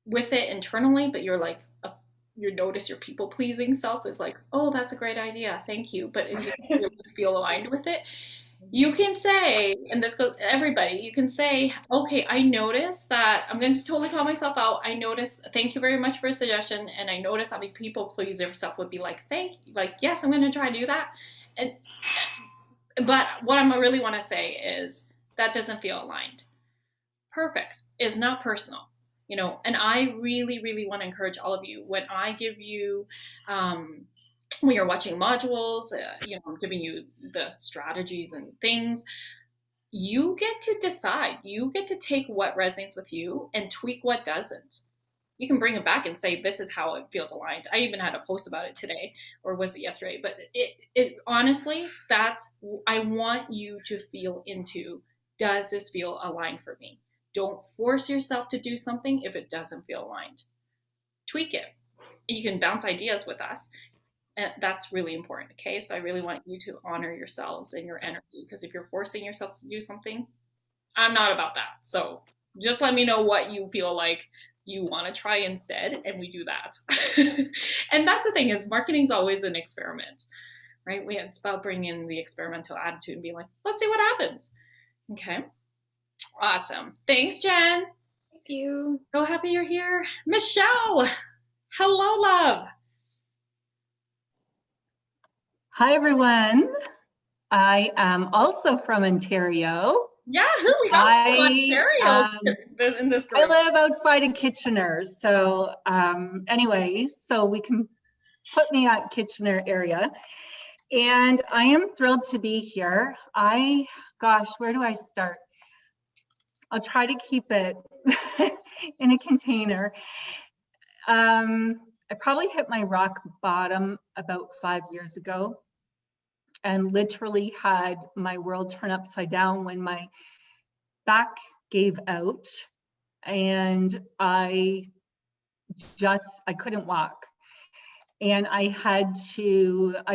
with it internally, but you're like, you notice your people pleasing self is like, oh, that's a great idea, thank you, but it didn't really feel aligned with it. You can say, and this goes everybody, you can say, okay, I noticed that I'm going to just totally call myself out. I noticed, thank you very much for a suggestion, and I noticed that my people pleaser self would be like, yes, I'm going to try to do that. And but what I really want to say is that doesn't feel aligned. Perfect is not personal, you know, and I really, really want to encourage all of you when I give you, when you're watching modules, you know, I'm giving you the strategies and things, you get to decide. You get to take what resonates with you and tweak what doesn't. You can bring it back and say, this is how it feels aligned. I even had a post about it today, or was it yesterday? But it honestly, I want you to feel into, does this feel aligned for me? Don't force yourself to do something if it doesn't feel aligned. Tweak it. You can bounce ideas with us. And that's really important. Okay. So I really want you to honor yourselves and your energy, because if you're forcing yourself to do something, I'm not about that. So just let me know what you feel like you want to try instead, and we do that. And that's the thing, is marketing's always an experiment, right? It's about bringing in the experimental attitude and being like, let's see what happens. Okay. Awesome. Thanks, Jen. Thank you. So happy you're here. Michelle. Hello, love. Hi, everyone. I am also from Ontario. Yeah, who we got from Ontario in this group? I live outside of Kitchener. So anyway, so we can put me at Kitchener area. And I am thrilled to be here. Gosh, where do I start? I'll try to keep it in a container. I probably hit my rock bottom about 5 years ago, and literally had my world turn upside down when my back gave out and I couldn't walk. And I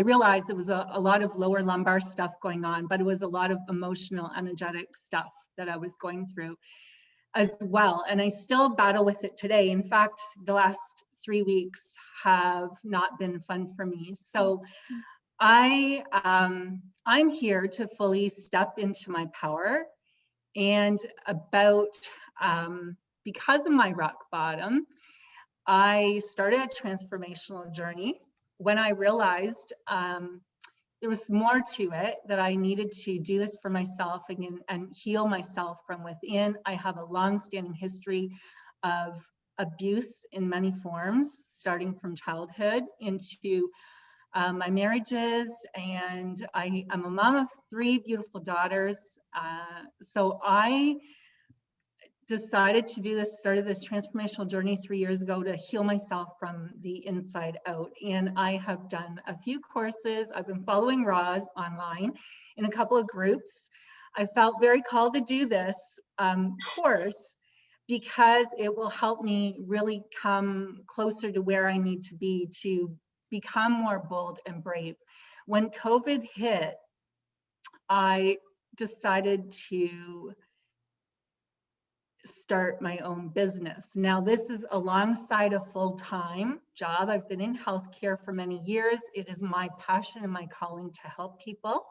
realized it was a lot of lower lumbar stuff going on, but it was a lot of emotional, energetic stuff that I was going through as well. And I still battle with it today. In fact, the last 3 weeks have not been fun for me. So I'm here to fully step into my power, and because of my rock bottom, I started a transformational journey when I realized there was more to it, that I needed to do this for myself and heal myself from within. I have a long-standing history of abuse in many forms, starting from childhood into my marriages, and I am a mom of 3 beautiful daughters. So I decided to started this transformational journey 3 years ago to heal myself from the inside out. And I have done a few courses. I've been following Roz online in a couple of groups. I felt very called to do this course because it will help me really come closer to where I need to be to become more bold and brave. When COVID hit, I decided to start my own business. Now, this is alongside a full-time job. I've been in healthcare for many years. It is my passion and my calling to help people.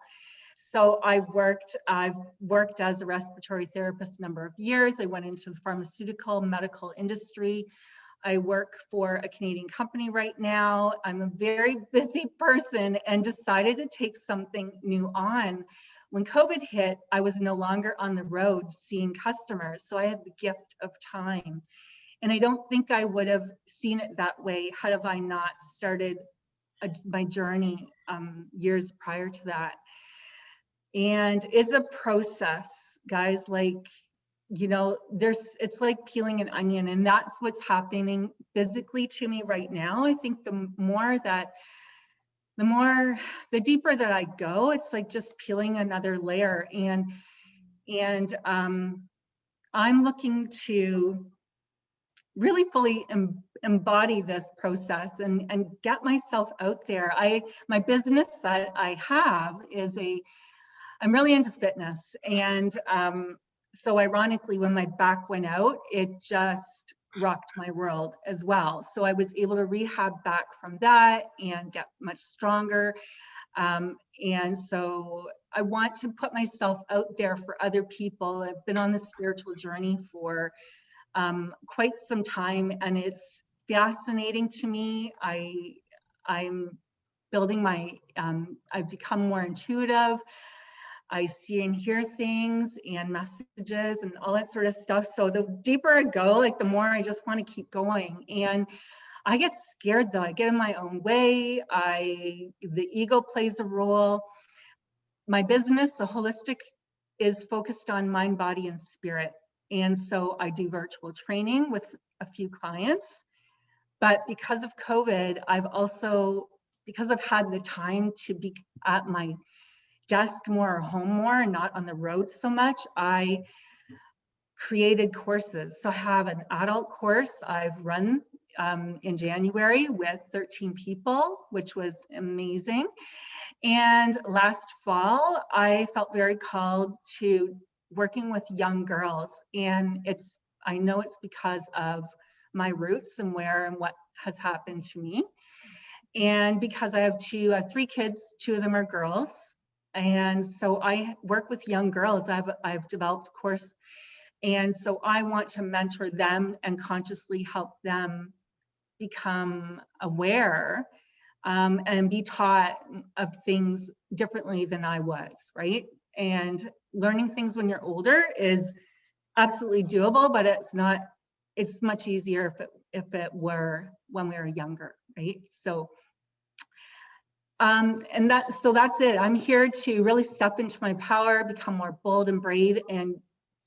So I've worked as a respiratory therapist a number of years. I went into the pharmaceutical medical industry. I work for a Canadian company right now. I'm a very busy person and decided to take something new on. When COVID hit, I was no longer on the road seeing customers, so I had the gift of time. And I don't think I would have seen it that way had I not started my journey years prior to that. And it's a process, guys. Like, you know, it's like peeling an onion, and that's what's happening physically to me right now. I think the deeper that I go, it's like just peeling another layer. And I'm looking to really fully embody this process and get myself out there. My business that I have is I'm really into fitness. And so ironically, when my back went out, it just rocked my world as well. So I was able to rehab back from that and get much stronger. And so I want to put myself out there for other people. I've been on this spiritual journey for quite some time, and it's fascinating to me. I'm building I've become more intuitive. I see and hear things and messages and all that sort of stuff. So the deeper I go, like the more I just want to keep going. And I get scared though. I get in my own way. The ego plays a role. My business, the holistic, is focused on mind, body, and spirit. And so I do virtual training with a few clients. But because of COVID, because I've had the time to be at my desk more or home more and not on the road so much, I created courses. So I have an adult course I've run in January with 13 people, which was amazing. And last fall, I felt very called to working with young girls. And I know it's because of my roots and where and what has happened to me. And because I have 3 kids, 2 of them are girls. And so I work with young girls. I've developed a course. And so I want to mentor them and consciously help them become aware and be taught of things differently than I was, right? And learning things when you're older is absolutely doable, but it's much easier if it were when we were younger, right? So that's it. I'm here to really step into my power, become more bold and brave, and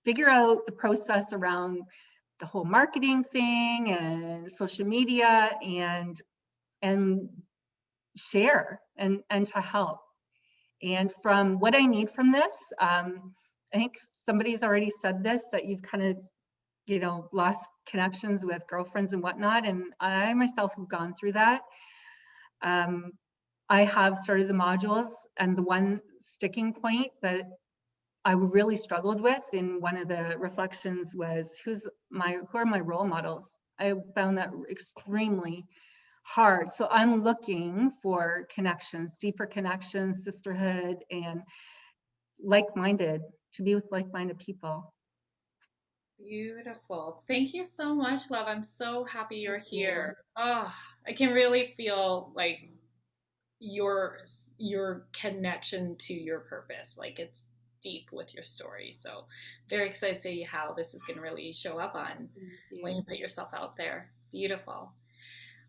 figure out the process around the whole marketing thing and social media and share and to help. And from what I need from this, I think somebody's already said this, that you've kind of, you know, lost connections with girlfriends and whatnot. And I myself have gone through that. I have started the modules, and the one sticking point that I really struggled with in one of the reflections was who are my role models? I found that extremely hard. So I'm looking for connections, deeper connections, sisterhood, and to be with like-minded people. Beautiful. Thank you so much, love. I'm so happy you're here. Oh, I can really feel like your connection to your purpose. Like it's deep with your story. So very excited to see how this is going to really show up on when you put yourself out there. Beautiful.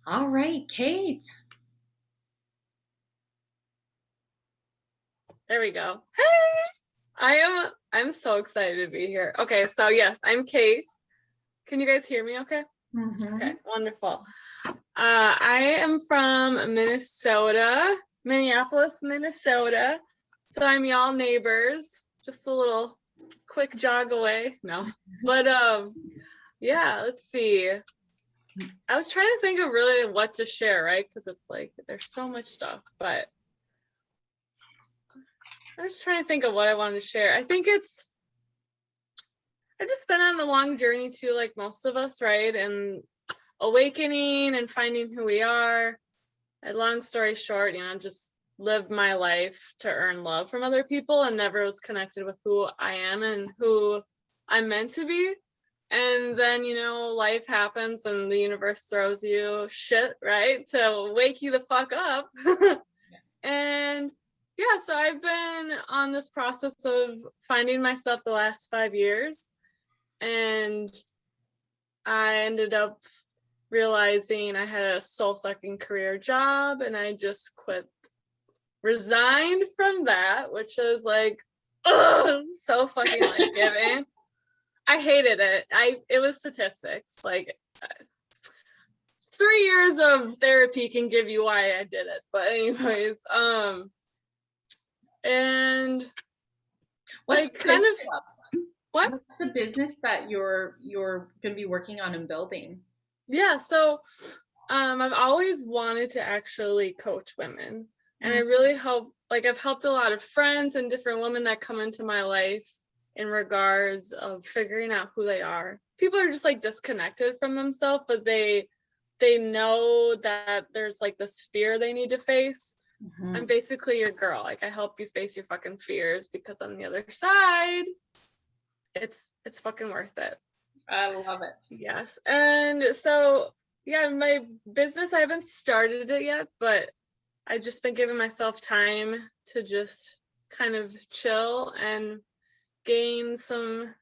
All right, Kate. There we go. Hey, I'm so excited to be here. Okay, so yes, I'm Kate. Can you guys hear me okay? Mm-hmm. Okay, wonderful. I am from Minneapolis, Minnesota. So I'm y'all neighbors, just a little quick jog away. No, but yeah, let's see. I was trying to think of really what to share, right? Because it's like there's so much stuff, but I was trying to think of what I wanted to share. I think I've just been on a long journey too, like most of us, right? And awakening and finding who we are. And long story short, just lived my life to earn love from other people and never was connected with who I am and who I'm meant to be. And then, life happens and the universe throws you shit, right? To wake you the fuck up. And yeah, so I've been on this process of finding myself the last 5 years. And I ended up realizing I had a soul-sucking career job, and I just resigned from that, which is like, so fucking life-giving. I hated it. It was statistics. Like 3 years of therapy can give you why I did it. But anyways, and What's what? What's the business that you're gonna be working on and building? Yeah, so I've always wanted to actually coach women, and I really I've helped a lot of friends and different women that come into my life in regards of figuring out who they are. People are just like disconnected from themselves, but they know that there's like this fear they need to face. I'm basically your girl. Like, I help you face your fucking fears, because on the other side, it's fucking worth it. I love it. Yes. And so, yeah, my business, I haven't started it yet, but I've just been giving myself time to just kind of chill and gain some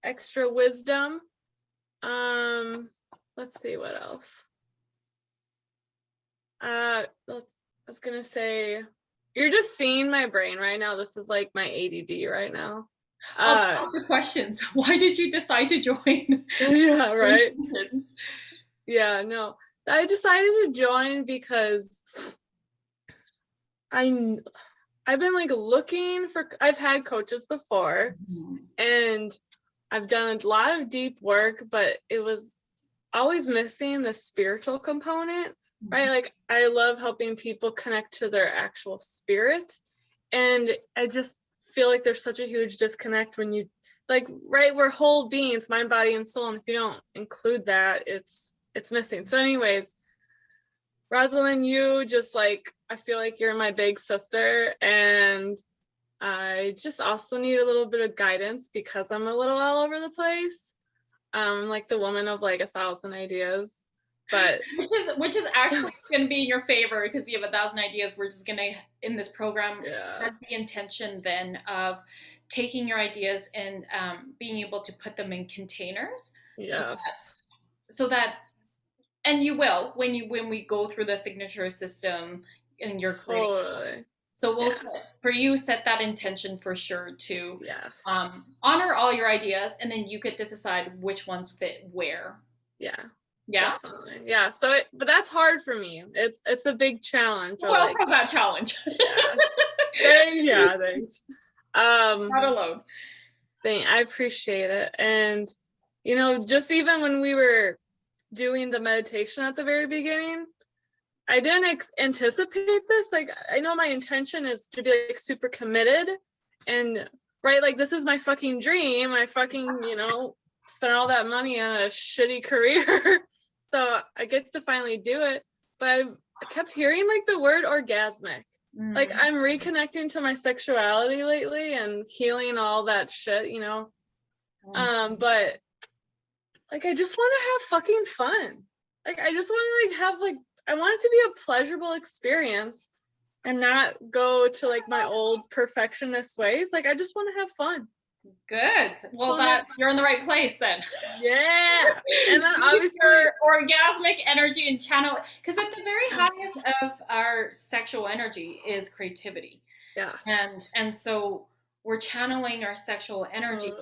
extra wisdom. Let's see what else. I was gonna say, you're just seeing my brain right now. This is like my ADD right now. I'll the questions. Why did you decide to join? Yeah, right. Yeah, no. I decided to join because I've been like looking for, I've had coaches before, and I've done a lot of deep work, but it was always missing the spiritual component, right? Like, I love helping people connect to their actual spirit. And I just feel like there's such a huge disconnect when you, like, right, we're whole beings, mind, body, and soul. And if you don't include that, it's missing. So anyways, Rosalind, you just like, I feel like you're my big sister, and I just also need a little bit of guidance because I'm a little all over the place. I'm like the woman of like 1,000 ideas, but which is actually going to be in your favor, because you have 1,000 ideas. We're just going to, in this program, have the intention then of taking your ideas and being able to put them in containers. Yes. So that and you will when we go through the signature system and you're creating. Totally. So we'll for you set that intention for sure to yes. Honor all your ideas, and then you get to decide which ones fit where. Yeah. Yeah. Definitely. Yeah. So, but that's hard for me. It's a big challenge. Who else has that challenge? Yeah. Thanks. Not alone. I appreciate it. And just even when we were doing the meditation at the very beginning, I didn't anticipate this. Like, I know my intention is to be like super committed and right, like, this is my fucking dream. I fucking, spent all that money on a shitty career. So I get to finally do it. But I kept hearing like the word orgasmic. Like, I'm reconnecting to my sexuality lately and healing all that shit, but like, I just want to have fucking fun. Like, I just want to like have like, I want it to be a pleasurable experience and not go to like my old perfectionist ways. Like, I just want to have fun. Good. Well, you're in the right place then. Yeah. And then obviously orgasmic energy and channel, because at the very highest of our sexual energy is creativity. Yes. And so we're channeling our sexual energy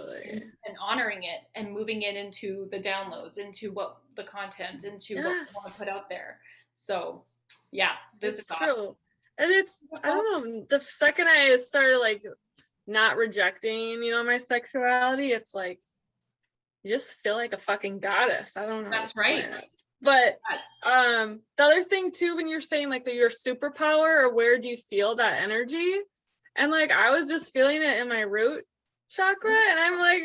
and honoring it and moving it into the downloads, into what the content, into what we want to put out there. So yeah, this is true. And it's, I don't know, the second I started like not rejecting, my sexuality, it's like, you just feel like a fucking goddess. I don't know. That's right. But the other thing too, when you're saying like your superpower, or where do you feel that energy? And like I was just feeling it in my root chakra, and I'm like,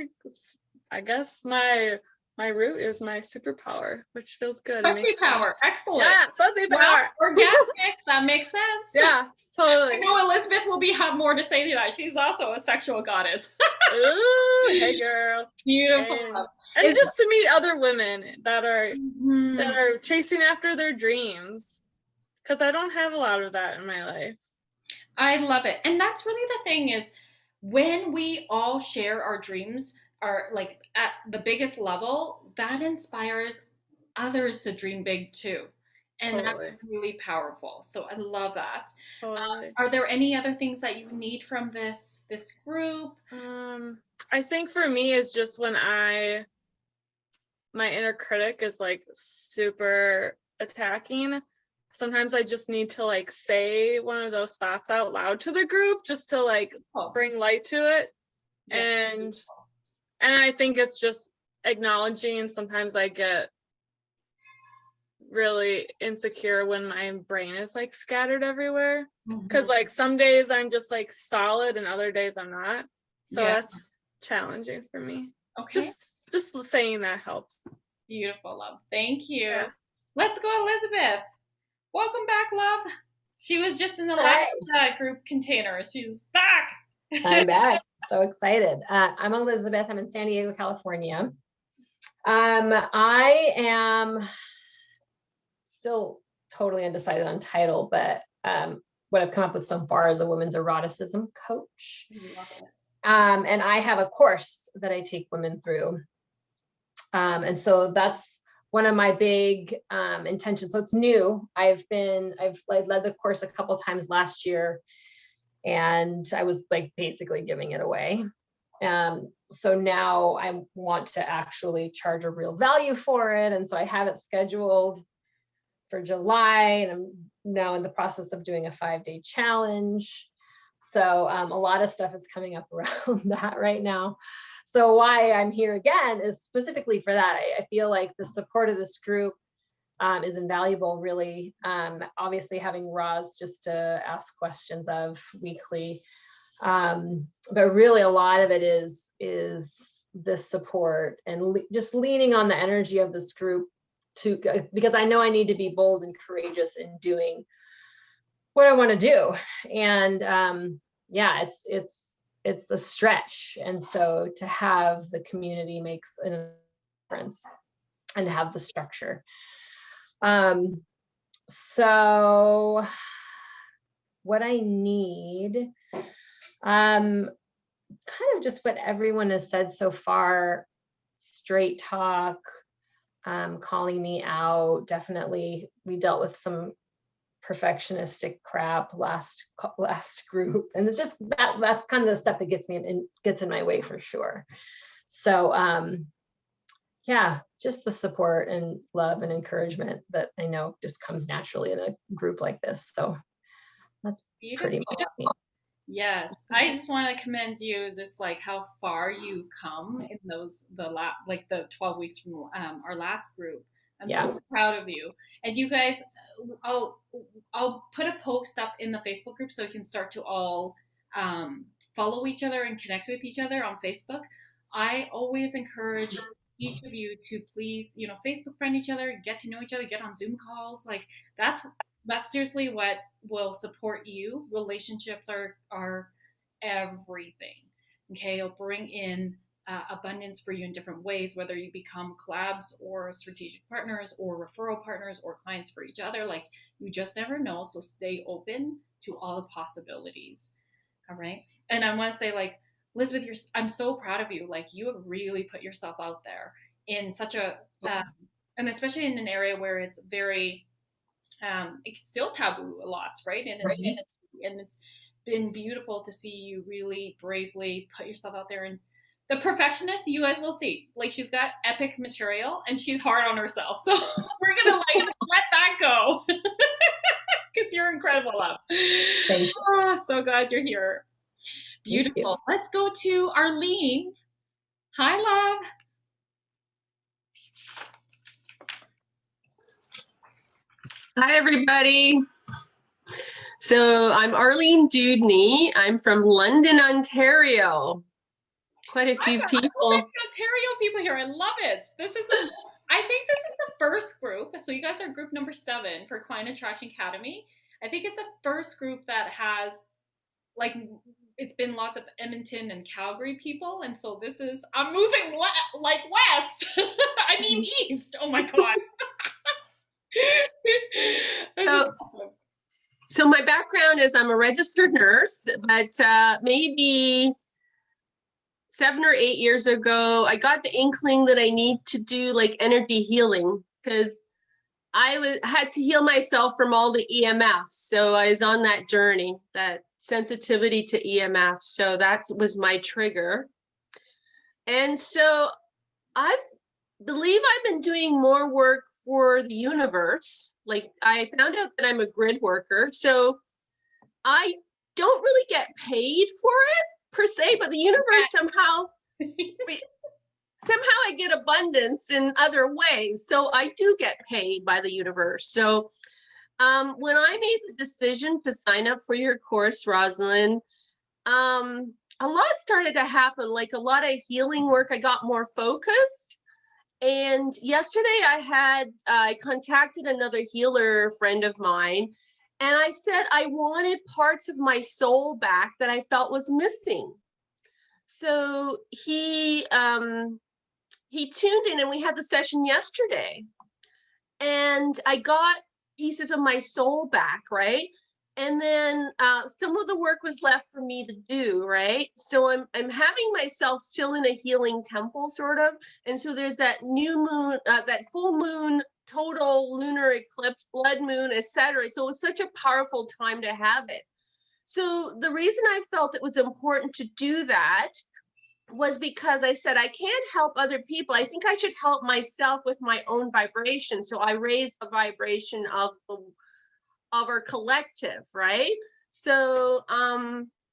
I guess my root is my superpower, which feels good. It Pussy makes power. sense. Excellent. Yeah, pussy Well, power. orgasmic. That makes sense. Yeah, totally. I know Elizabeth will have more to say to that. She's also a sexual goddess. Ooh, hey girl. Beautiful. And just to meet other women that are Mhm. that are chasing after their dreams, because I don't have a lot of that in my life. I love it. And that's really the thing is when we all share our dreams are like at the biggest level, that inspires others to dream big too. And that's Totally. really powerful. So I love that. Totally. Are there any other things that you need from this group? I think for me is just when my inner critic is like super attacking. Sometimes I just need to like say one of those thoughts out loud to the group just to like bring light to it. Yeah. And I think it's just acknowledging. Sometimes I get really insecure when my brain is like scattered everywhere, because like some days I'm just like solid and other days I'm not, so that's challenging for me. Okay. Just saying that helps. Beautiful, love. Thank you. Yeah. Let's go, Elizabeth. Welcome back, love. She was just in the last group container. She's back. I'm back. So excited. I'm Elizabeth. I'm in San Diego, California. I am still totally undecided on title, but what I've come up with so far is a women's eroticism coach. Love it. And I have a course that I take women through. And so that's one of my big intentions. So it's new. I've led the course a couple times last year, and I was like basically giving it away. So now I want to actually charge a real value for it. And so I have it scheduled for July, and I'm now in the process of doing a 5-day challenge. So a lot of stuff is coming up around that right now. So why I'm here again is specifically for that. I feel like the support of this group is invaluable, really. Obviously having Roz just to ask questions of weekly, but really a lot of it is this support and just leaning on the energy of this group because I know I need to be bold and courageous in doing what I want to do. And yeah, it's a stretch. And so to have the community makes a difference, and to have the structure. So what I need, kind of just what everyone has said so far, straight talk, calling me out. Definitely, we dealt with some perfectionistic crap last group, and it's just that's kind of the stuff that gets me and gets in my way for sure. So yeah, just the support and love and encouragement that I know just comes naturally in a group like this. So that's pretty much me. Yes, I just want to commend you, just like how far you've come in the 12 weeks from our last group. I'm so proud of you. And you guys, I'll put a post up in the Facebook group so you can start to all follow each other and connect with each other on Facebook. I always encourage each of you to please, Facebook friend each other, get to know each other, get on Zoom calls. Like that's seriously what will support you. Relationships are everything. Okay, it'll bring in abundance for you in different ways, whether you become collabs or strategic partners or referral partners or clients for each other. Like you just never know. So stay open to all the possibilities. All right. And I want to say, like, Elizabeth, I'm so proud of you. Like you have really put yourself out there in such a, and especially in an area where it's very, it's still taboo a lot, right? And it's been beautiful to see you really bravely put yourself out there. And the perfectionist, you guys will see, like she's got epic material and she's hard on herself. So we're gonna like let that go because you're incredible, love. Thank you. Oh, so glad you're here. Beautiful. Let's go to Arlene. Hi, love. Hi, everybody. So I'm Arlene Dudney. I'm from London, Ontario. Quite a few people. Ontario people here. I love it. I think this is the first group. So you guys are group number 7 for Client Attraction Academy. I think it's a first group that has, like, it's been lots of Edmonton and Calgary people. And so I'm moving west. I mean east. Oh my God. This is awesome. So my background is I'm a registered nurse, but maybe 7 or 8 years ago, I got the inkling that I need to do like energy healing because I had to heal myself from all the EMFs. So I was on that journey, that sensitivity to EMF. So that was my trigger. And so I believe I've been doing more work for the universe. Like I found out that I'm a grid worker. So I don't really get paid for it per se, but the universe somehow I get abundance in other ways. So I do get paid by the universe. So when I made the decision to sign up for your course, Rosalind, a lot started to happen, like a lot of healing work. I got more focused. And yesterday I contacted another healer friend of mine, and I said I wanted parts of my soul back that I felt was missing. So he tuned in and we had the session yesterday, and I got pieces of my soul back, right? And then some of the work was left for me to do, right? So I'm having myself still in a healing temple, sort of. And so there's that new moon, that full moon, total lunar eclipse, blood moon, etc. So it was such a powerful time to have it. So the reason I felt it was important to do that was because I said, I can't help other people. I think I should help myself with my own vibration. So I raised the vibration of our collective, right? So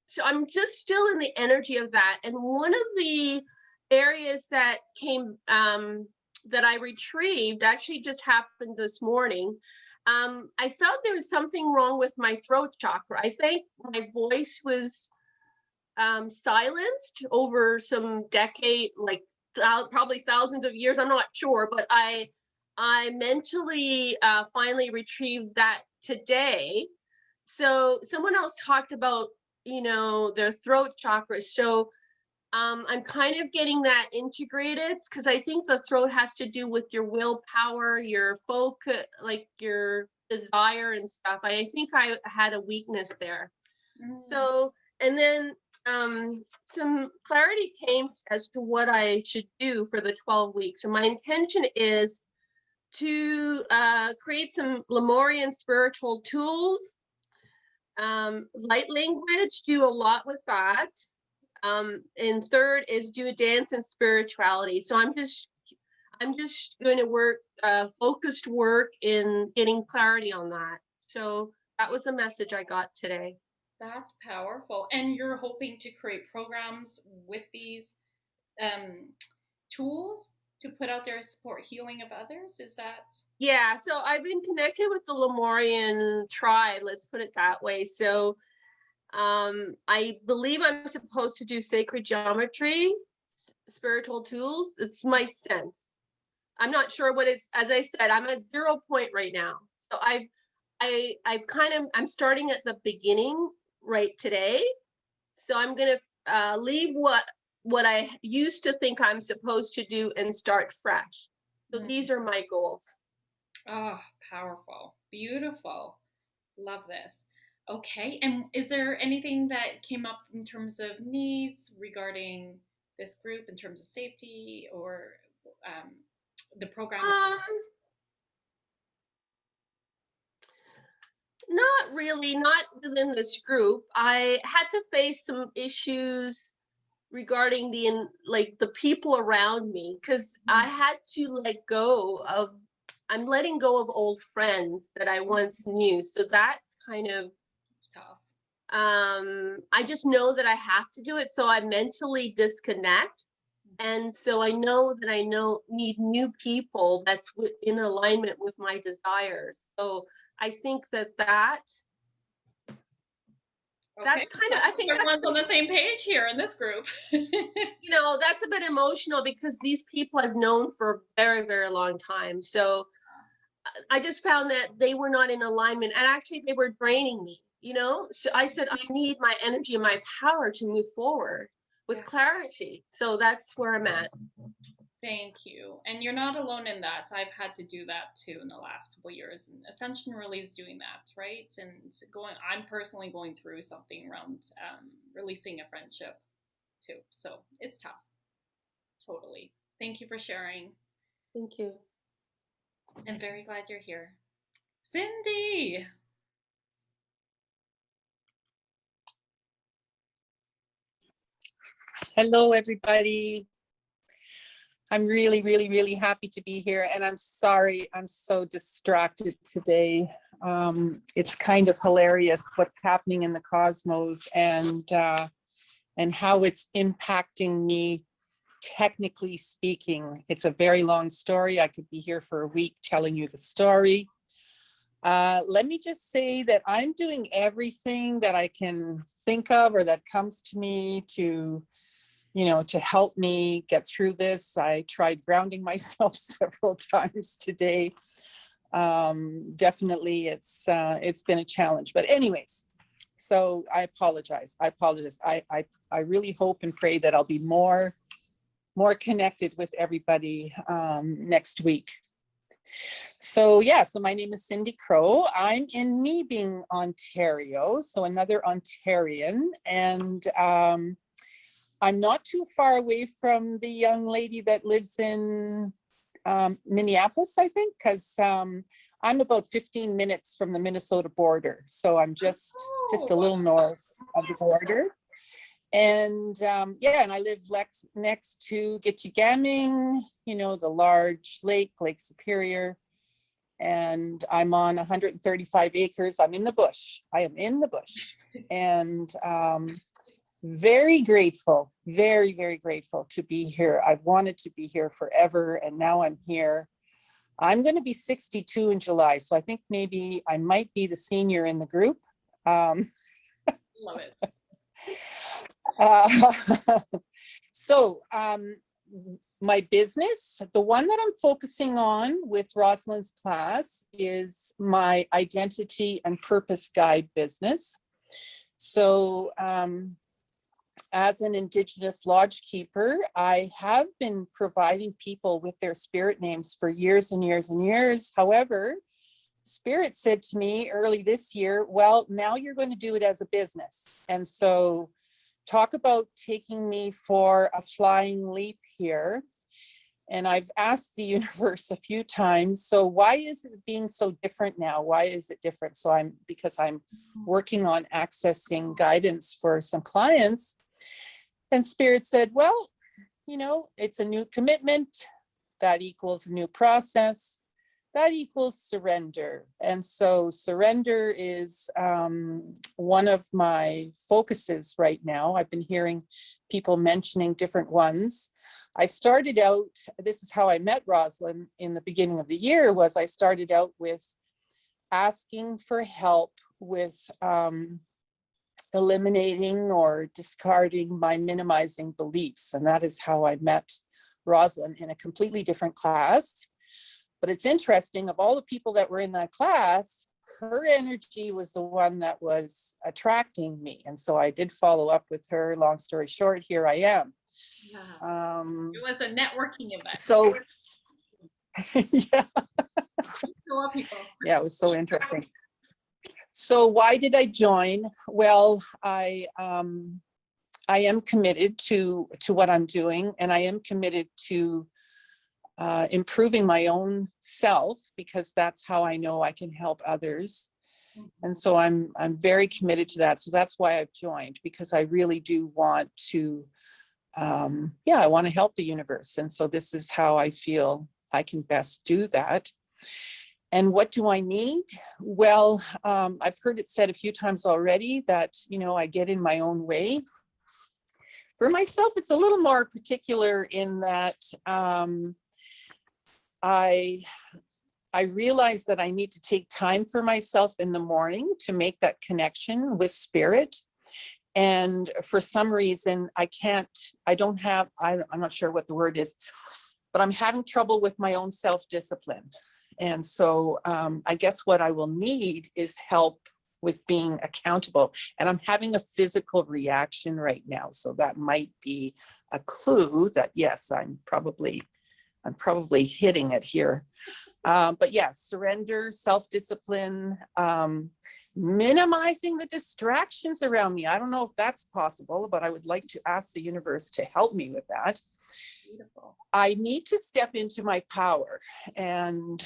so I'm just still in the energy of that. And one of the areas that came that I retrieved actually just happened this morning. I felt there was something wrong with my throat chakra. I think my voice was silenced over some decade, like probably thousands of years, I'm not sure, but I mentally finally retrieved that today. So someone else talked about, their throat chakra. So I'm kind of getting that integrated because I think the throat has to do with your willpower, your focus, like your desire and stuff. I think I had a weakness there. So, and then some clarity came as to what I should do for the 12 weeks. So my intention is to create some Lemurian spiritual tools, light language, do a lot with that. And third is do a dance and spirituality. So I'm just going to work focused work in getting clarity on that. So that was the message I got today. That's powerful. And you're hoping to create programs with these tools to put out there to support healing of others? Is that? Yeah, so I've been connected with the Lemurian tribe, let's put it that way. So I believe I'm supposed to do sacred geometry, spiritual tools. It's my sense. I'm not sure what it's, as I said, I'm at 0 point right now. So I'm starting at the beginning right today. So I'm going to leave what I used to think I'm supposed to do and start fresh. So these are my goals. Oh, powerful. Beautiful. Love this. Okay. And is there anything that came up in terms of needs regarding this group in terms of safety or the program? Not really, not within this group. I had to face some issues regarding the people around me, because I had to I'm letting go of old friends that I once knew. So that's kind of tough. I just know that I have to do it. So I mentally disconnect. And so I know that I need new people that's in alignment with my desires. So I think that That's kind of, I think that's, everyone's on the same page here in this group. you know, that's a bit emotional because these people I've known for a very, very long time. So I just found that they were not in alignment, and actually they were draining me, you know? So I said, I need my energy and my power to move forward with clarity. So that's where I'm at. Thank you. And you're not alone in that. I've had to do that too in the last couple of years. And Ascension really is doing that, right? And I'm personally going through something around releasing a friendship too. So it's tough. Totally. Thank you for sharing. Thank you. I'm very glad you're here. Cindy. Hello, everybody. I'm really, really, really happy to be here. And I'm sorry, I'm so distracted today. It's kind of hilarious what's happening in the cosmos and how it's impacting me, technically speaking. It's a very long story. I could be here for a week telling you the story. Let me just say that I'm doing everything that I can think of or that comes to me to help me get through this. I tried grounding myself several times today. Definitely it's been a challenge, but anyways, so I apologize. I really hope and pray that I'll be more connected with everybody next week. So yeah, so my name is Cindy Crow. I'm in Meebing, Ontario, so another Ontarian, and I'm not too far away from the young lady that lives in Minneapolis, I think, because I'm about 15 minutes from the Minnesota border. So I'm just a little north of the border. And yeah, and I live next to Gitchigaming, the large lake, Lake Superior. And I'm on 135 acres. I'm in the bush. I am in the bush. And very grateful, very, very grateful to be here. I've wanted to be here forever, and now I'm here. I'm going to be 62 in July, so I think maybe I might be the senior in the group. Love it. So my business, the one that I'm focusing on with Rosalind's class, is my identity and purpose guide business. So as an Indigenous lodge keeper, I have been providing people with their spirit names for years and years and years. However, Spirit said to me early this year, well, now you're going to do it as a business. And so talk about taking me for a flying leap here. And I've asked the universe a few times, so why is it being so different now? Why is it different? So because I'm working on accessing guidance for some clients. And Spirit said, well, it's a new commitment. That equals a new process. That equals surrender. And so surrender is one of my focuses right now. I've been hearing people mentioning different ones. I started out, this is how I met Rosalind in the beginning of the year, was I started out with asking for help with eliminating or discarding my minimizing beliefs. And that is how I met Rosalind in a completely different class. But it's interesting, of all the people that were in that class, her energy was the one that was attracting me. And so I did follow up with her. Long story short, here I am. Yeah. It was a networking event. So, yeah. People. Yeah, it was so interesting. So why did I join? Well, I am committed to what I'm doing, and I am committed to improving my own self, because that's how I know I can help others. And so I'm very committed to that. So that's why I've joined, because I really do want to, I want to help the universe. And so this is how I feel I can best do that. And what do I need? Well, I've heard it said a few times already that, I get in my own way. For myself, it's a little more particular in that I realize that I need to take time for myself in the morning to make that connection with Spirit. And for some reason, I'm not sure what the word is, but I'm having trouble with my own self-discipline. And so I guess what I will need is help with being accountable. And I'm having a physical reaction right now. So that might be a clue that, yes, I'm probably hitting it here. But yes, surrender, self-discipline, minimizing the distractions around me. I don't know if that's possible, but I would like to ask the universe to help me with that. Beautiful. I need to step into my power. And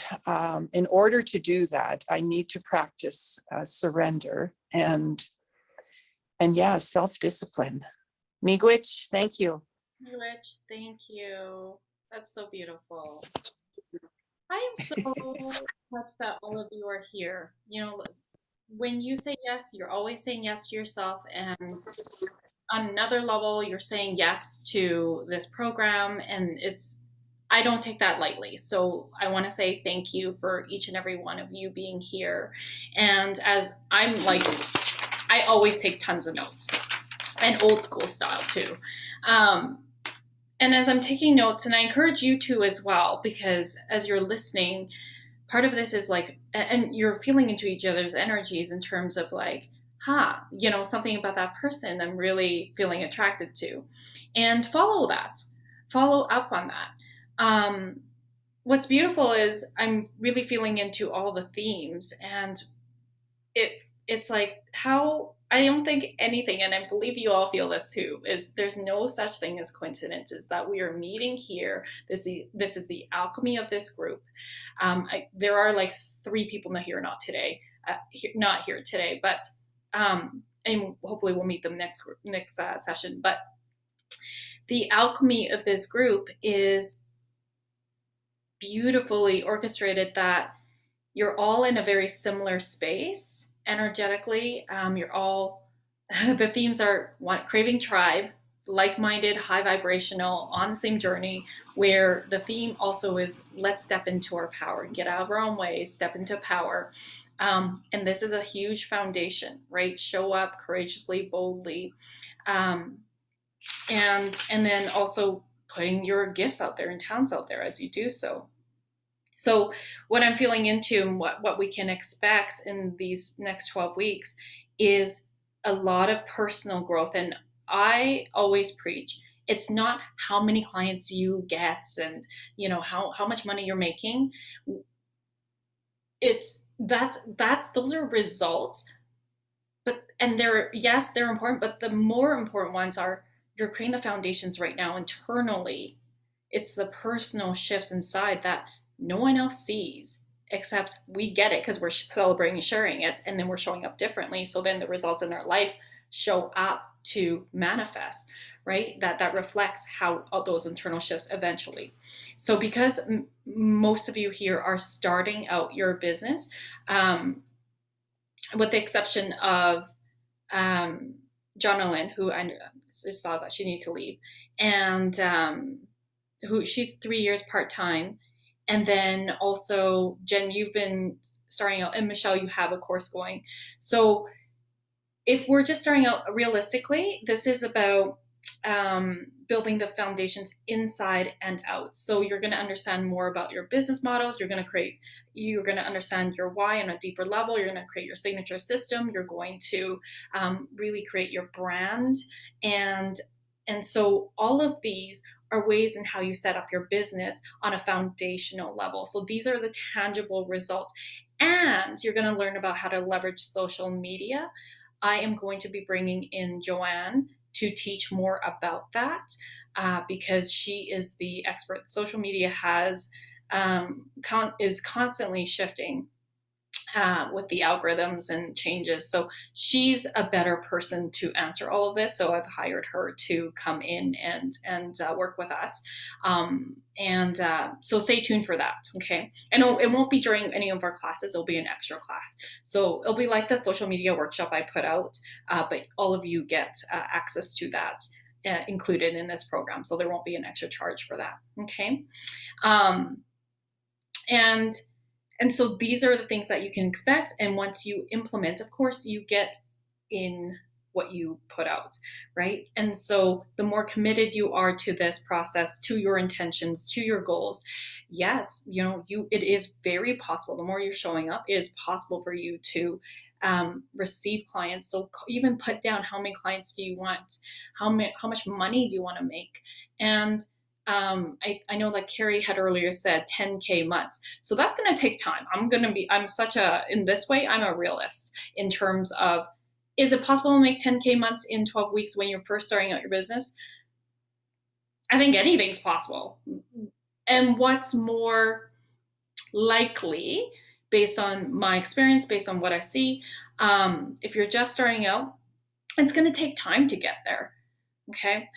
in order to do that, I need to practice surrender and yeah, self-discipline. Miigwech, thank you. Rich, thank you. That's so beautiful. I am so touched that all of you are here. You know, when you say yes, you're always saying yes to yourself. And on another level, you're saying yes to this program. And I don't take that lightly. So I want to say thank you for each and every one of you being here. And as I'm like, I always take tons of notes, and old school style too. And as I'm taking notes, and I encourage you to as well, because as you're listening, part of this is like, and you're feeling into each other's energies in terms of like, something about that person I'm really feeling attracted to, and follow up on that. What's beautiful is I'm really feeling into all the themes, and it's like how I don't think anything, and I believe you all feel this too, is there's no such thing as coincidences, that we are meeting here. This is the alchemy of this group. There are like 3 people not here today, but and hopefully we'll meet them next session. But the alchemy of this group is beautifully orchestrated, that you're all in a very similar space energetically. You're all, the themes are craving tribe, like-minded, high vibrational, on the same journey, where the theme also is let's step into our power, get out of our own way, step into power. And this is a huge foundation, right? Show up courageously, boldly. And then also putting your gifts out there and talents out there as you do so. So what I'm feeling into, and what we can expect in these next 12 weeks, is a lot of personal growth. And I always preach, it's not how many clients you get and how much money you're making. Those are results, and they're important, but the more important ones are you're creating the foundations right now internally. It's the personal shifts inside that no one else sees, except we get it because we're celebrating, sharing it, and then we're showing up differently. So then the results in our life show up to manifest, right? That reflects how those internal shifts eventually. So because most of you here are starting out your business, with the exception of Jonalyn, who I just saw that she needed to leave, and who she's 3 years part-time. And then also, Jen, you've been starting out, and Michelle, you have a course going. So if we're just starting out realistically, this is about building the foundations inside and out. So you're going to understand more about your business models. You're going to understand your why on a deeper level. You're going to create your signature system. You're going to really create your brand. And so all of these are ways in how you set up your business on a foundational level. So these are the tangible results. And you're going to learn about how to leverage social media. I am going to be bringing in Joanne to teach more about that, because she is the expert. Social media is constantly shifting with the algorithms and changes. So she's a better person to answer all of this. So I've hired her to come in and work with us. So stay tuned for that. Okay. And it won't be during any of our classes. It'll be an extra class. So it'll be like the social media workshop I put out, but all of you get access to that included in this program. So there won't be an extra charge for that. Okay. And so these are the things that you can expect. And once you implement, of course, you get in what you put out, right? And so the more committed you are to this process, to your intentions, to your goals, yes, it is very possible. The more you're showing up, it is possible for you to receive clients. So even put down, how many clients do you want? How much money do you want to make? And I know, like Carrie had earlier said, 10K months. So that's going to take time. In this way, I'm a realist in terms of, is it possible to make 10K months in 12 weeks when you're first starting out your business? I think anything's possible. And what's more likely, based on my experience, based on what I see, if you're just starting out, it's going to take time to get there. Okay.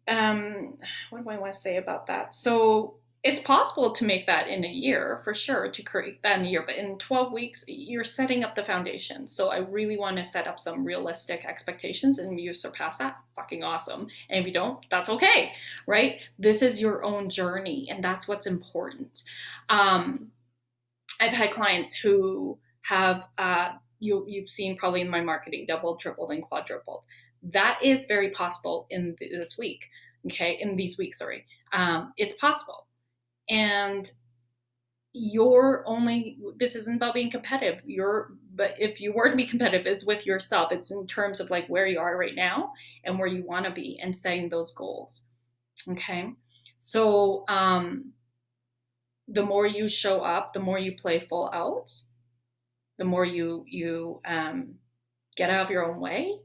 What do I want to say about that? So it's possible to make that in a year, for sure, to create that in a year, but in 12 weeks, you're setting up the foundation. So I really want to set up some realistic expectations, and if you surpass that, fucking awesome. And if you don't, that's okay, right? This is your own journey, and that's what's important. I've had clients who have, you've seen probably in my marketing, doubled, tripled, and quadrupled. That is very possible in this week. Okay, in these weeks, sorry. It's possible. And this isn't about being competitive. But if you were to be competitive, it's with yourself. It's in terms of like where you are right now and where you want to be, and setting those goals. Okay. So, the more you show up, the more you play full out, the more you get out of your own way.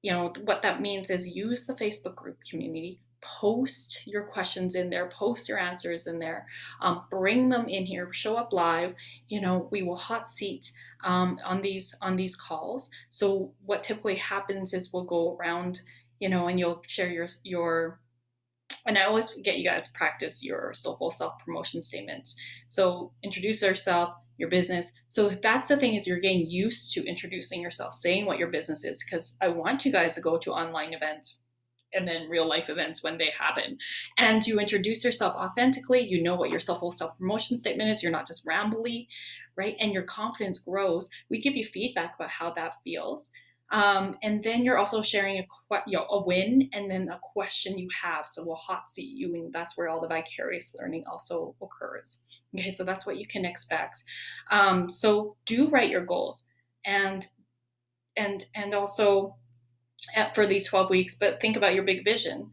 What that means is use the Facebook group community, post your questions in there, post your answers in there, bring them in here, show up live. We will hot seat on these calls. So what typically happens is we'll go around, and you'll share your and I always get you guys to practice your full self-promotion statements. So introduce yourself, your business. So that's the thing, is you're getting used to introducing yourself, saying what your business is, because I want you guys to go to online events and then real life events when they happen. And you introduce yourself authentically, you know what your full self-promotion statement is, you're not just rambly, right? And your confidence grows. We give you feedback about how that feels. And then you're also sharing a win and then a question you have. So we'll hot seat you, and that's where all the vicarious learning also occurs. Okay, so that's what you can expect. So do write your goals, and also for these 12 weeks, but think about your big vision.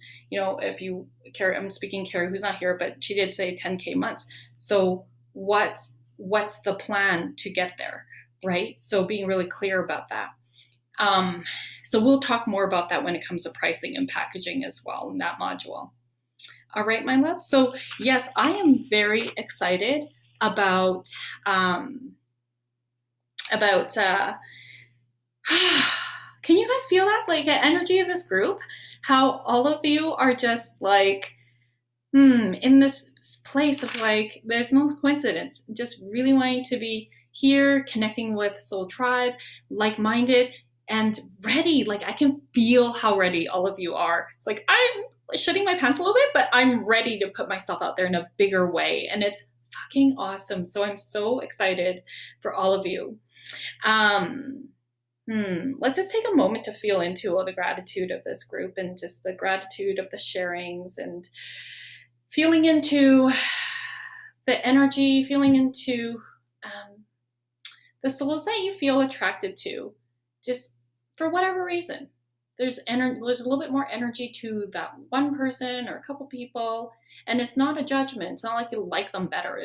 Carrie, I'm speaking Carrie, who's not here, but she did say 10K months. So what's the plan to get there, right? So being really clear about that. So we'll talk more about that when it comes to pricing and packaging as well in that module. All right, my love. So yes, I am very excited about can you guys feel that, like, the energy of this group? How all of you are just like, in this place of like, there's no coincidence, just really wanting to be here, connecting with Soul Tribe, like-minded, and ready. Like, I can feel how ready all of you are. It's like, I'm shitting my pants a little bit, but I'm ready to put myself out there in a bigger way. And it's fucking awesome. So I'm so excited for all of you. Let's just take a moment to feel into all the gratitude of this group, and just the gratitude of the sharings, and feeling into the energy, feeling into the souls that you feel attracted to, just for whatever reason. There's a little bit more energy to that one person or a couple people, and it's not a judgment. It's not like you like them better.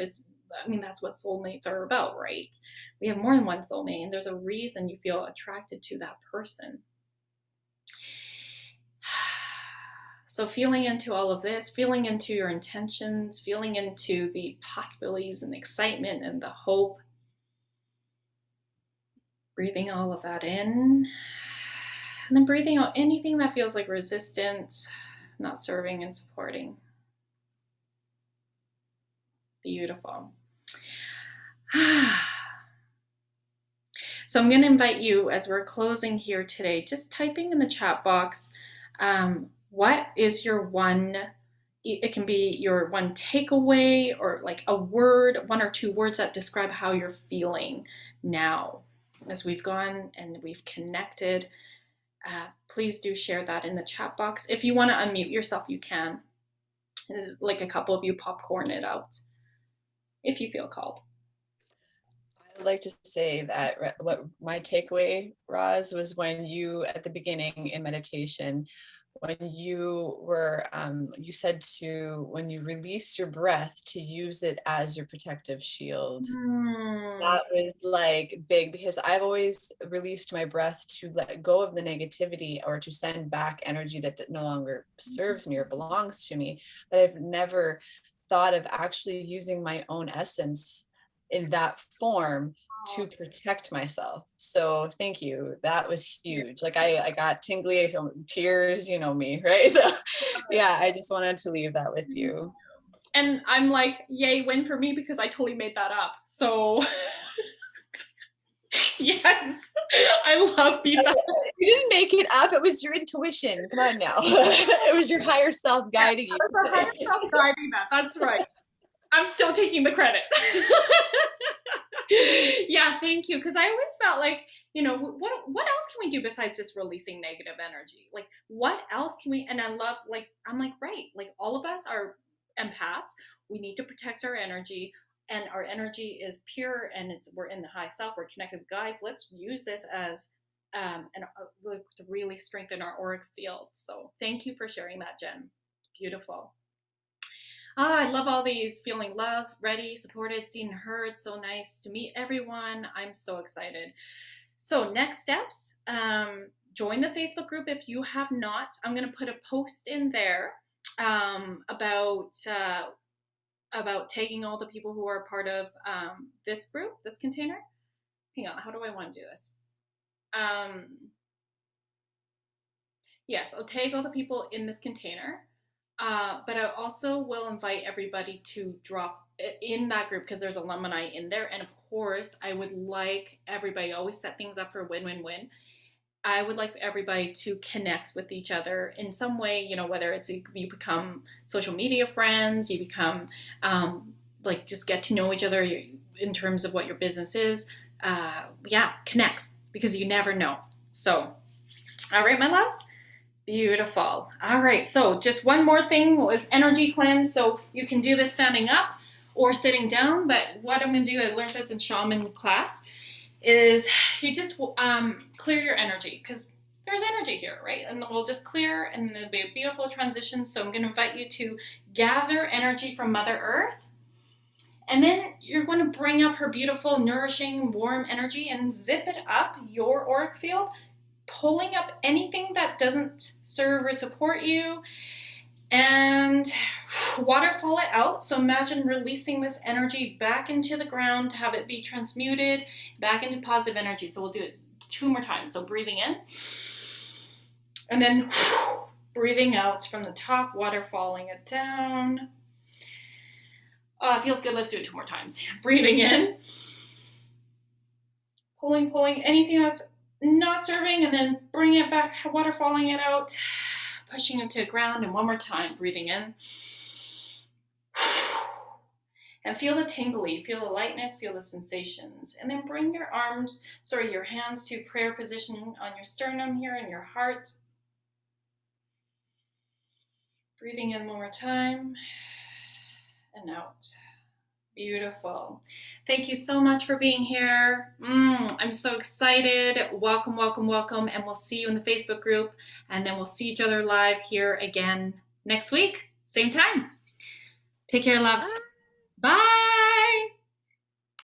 That's what soulmates are about, right? We have more than one soulmate, and there's a reason you feel attracted to that person. So feeling into all of this, feeling into your intentions, feeling into the possibilities and the excitement and the hope. Breathing all of that in, and then breathing out anything that feels like resistance, not serving and supporting. Beautiful. So I'm going to invite you, as we're closing here today, just typing in the chat box, what is your one it can be your one takeaway or like a word, 1 or 2 words that describe how you're feeling now as we've gone and we've connected. Please do share that in the chat box. If you want to unmute yourself, you can. There's like a couple of you popcorn it out if you feel called. I would like to say that what my takeaway, Roz, was when you, at the beginning in meditation, when you were, you said to, when you release your breath, to use it as your protective shield. That was like big, because I've always released my breath to let go of the negativity or to send back energy that no longer serves me or belongs to me. But I've never thought of actually using my own essence in that form to protect myself. So thank you. That was huge. Like I got tingly tears, you know me, right? So yeah, I just wanted to leave that with you. And I'm like, yay, win for me, because I totally made that up. So yes, I love feedback. You didn't make it up. It was your intuition. Come on now. It was your higher self guiding you. It was our higher self guiding that. That's right. I'm still taking the credit. Yeah, thank you. Because I always felt like, you know, what else can we do besides just releasing negative energy? Like, what else can we? And I love, like, I'm like, right, like all of us are empaths. We need to protect our energy, and our energy is pure, and we're in the high self. We're connected with guides. Let's use this as to really strengthen our auric field. So thank you for sharing that, Jen. Beautiful. I love all these. Feeling loved, ready, supported, seen, and heard. So nice to meet everyone. I'm so excited. So next steps, join the Facebook group if you have not. I'm going to put a post in there about tagging all the people who are part of this group, this container. Hang on, how do I want to do this? Yes, I'll tag all the people in this container. But I also will invite everybody to drop in that group, because there's alumni in there. And of course, I would like everybody, always set things up for win-win-win. I would like everybody to connect with each other in some way, you know, whether it's you become social media friends, you become like just get to know each other in terms of what your business is. Yeah, connect, because you never know. So, all right, my loves. Beautiful. All right, so just one more thing was energy cleanse. So you can do this standing up or sitting down, but what I'm going to do, I learned this in shaman class, is you just clear your energy, because there's energy here, right? And we'll just clear, and there'll be a beautiful transition. So I'm going to invite you to gather energy from Mother Earth, and then you're going to bring up her beautiful, nourishing, warm energy and zip it up your auric field, pulling up anything that doesn't serve or support you, and waterfall it out. So imagine releasing this energy back into the ground to have it be transmuted back into positive energy. So we'll do it 2 more times. So breathing in, and then breathing out from the top, waterfalling it down. Oh, it feels good. Let's do it 2 more times. Breathing in, pulling anything that's not serving, and then bring it back, waterfalling it out, pushing it to the ground. And 1 more time, breathing in. And feel the tingly, feel the lightness, feel the sensations. And then bring your your hands to prayer position on your sternum here in your heart. Breathing in 1 more time, and out. Beautiful. Thank you so much for being here. I'm so excited. Welcome, welcome, welcome. And we'll see you in the Facebook group. And then we'll see each other live here again next week. Same time. Take care, loves. Bye.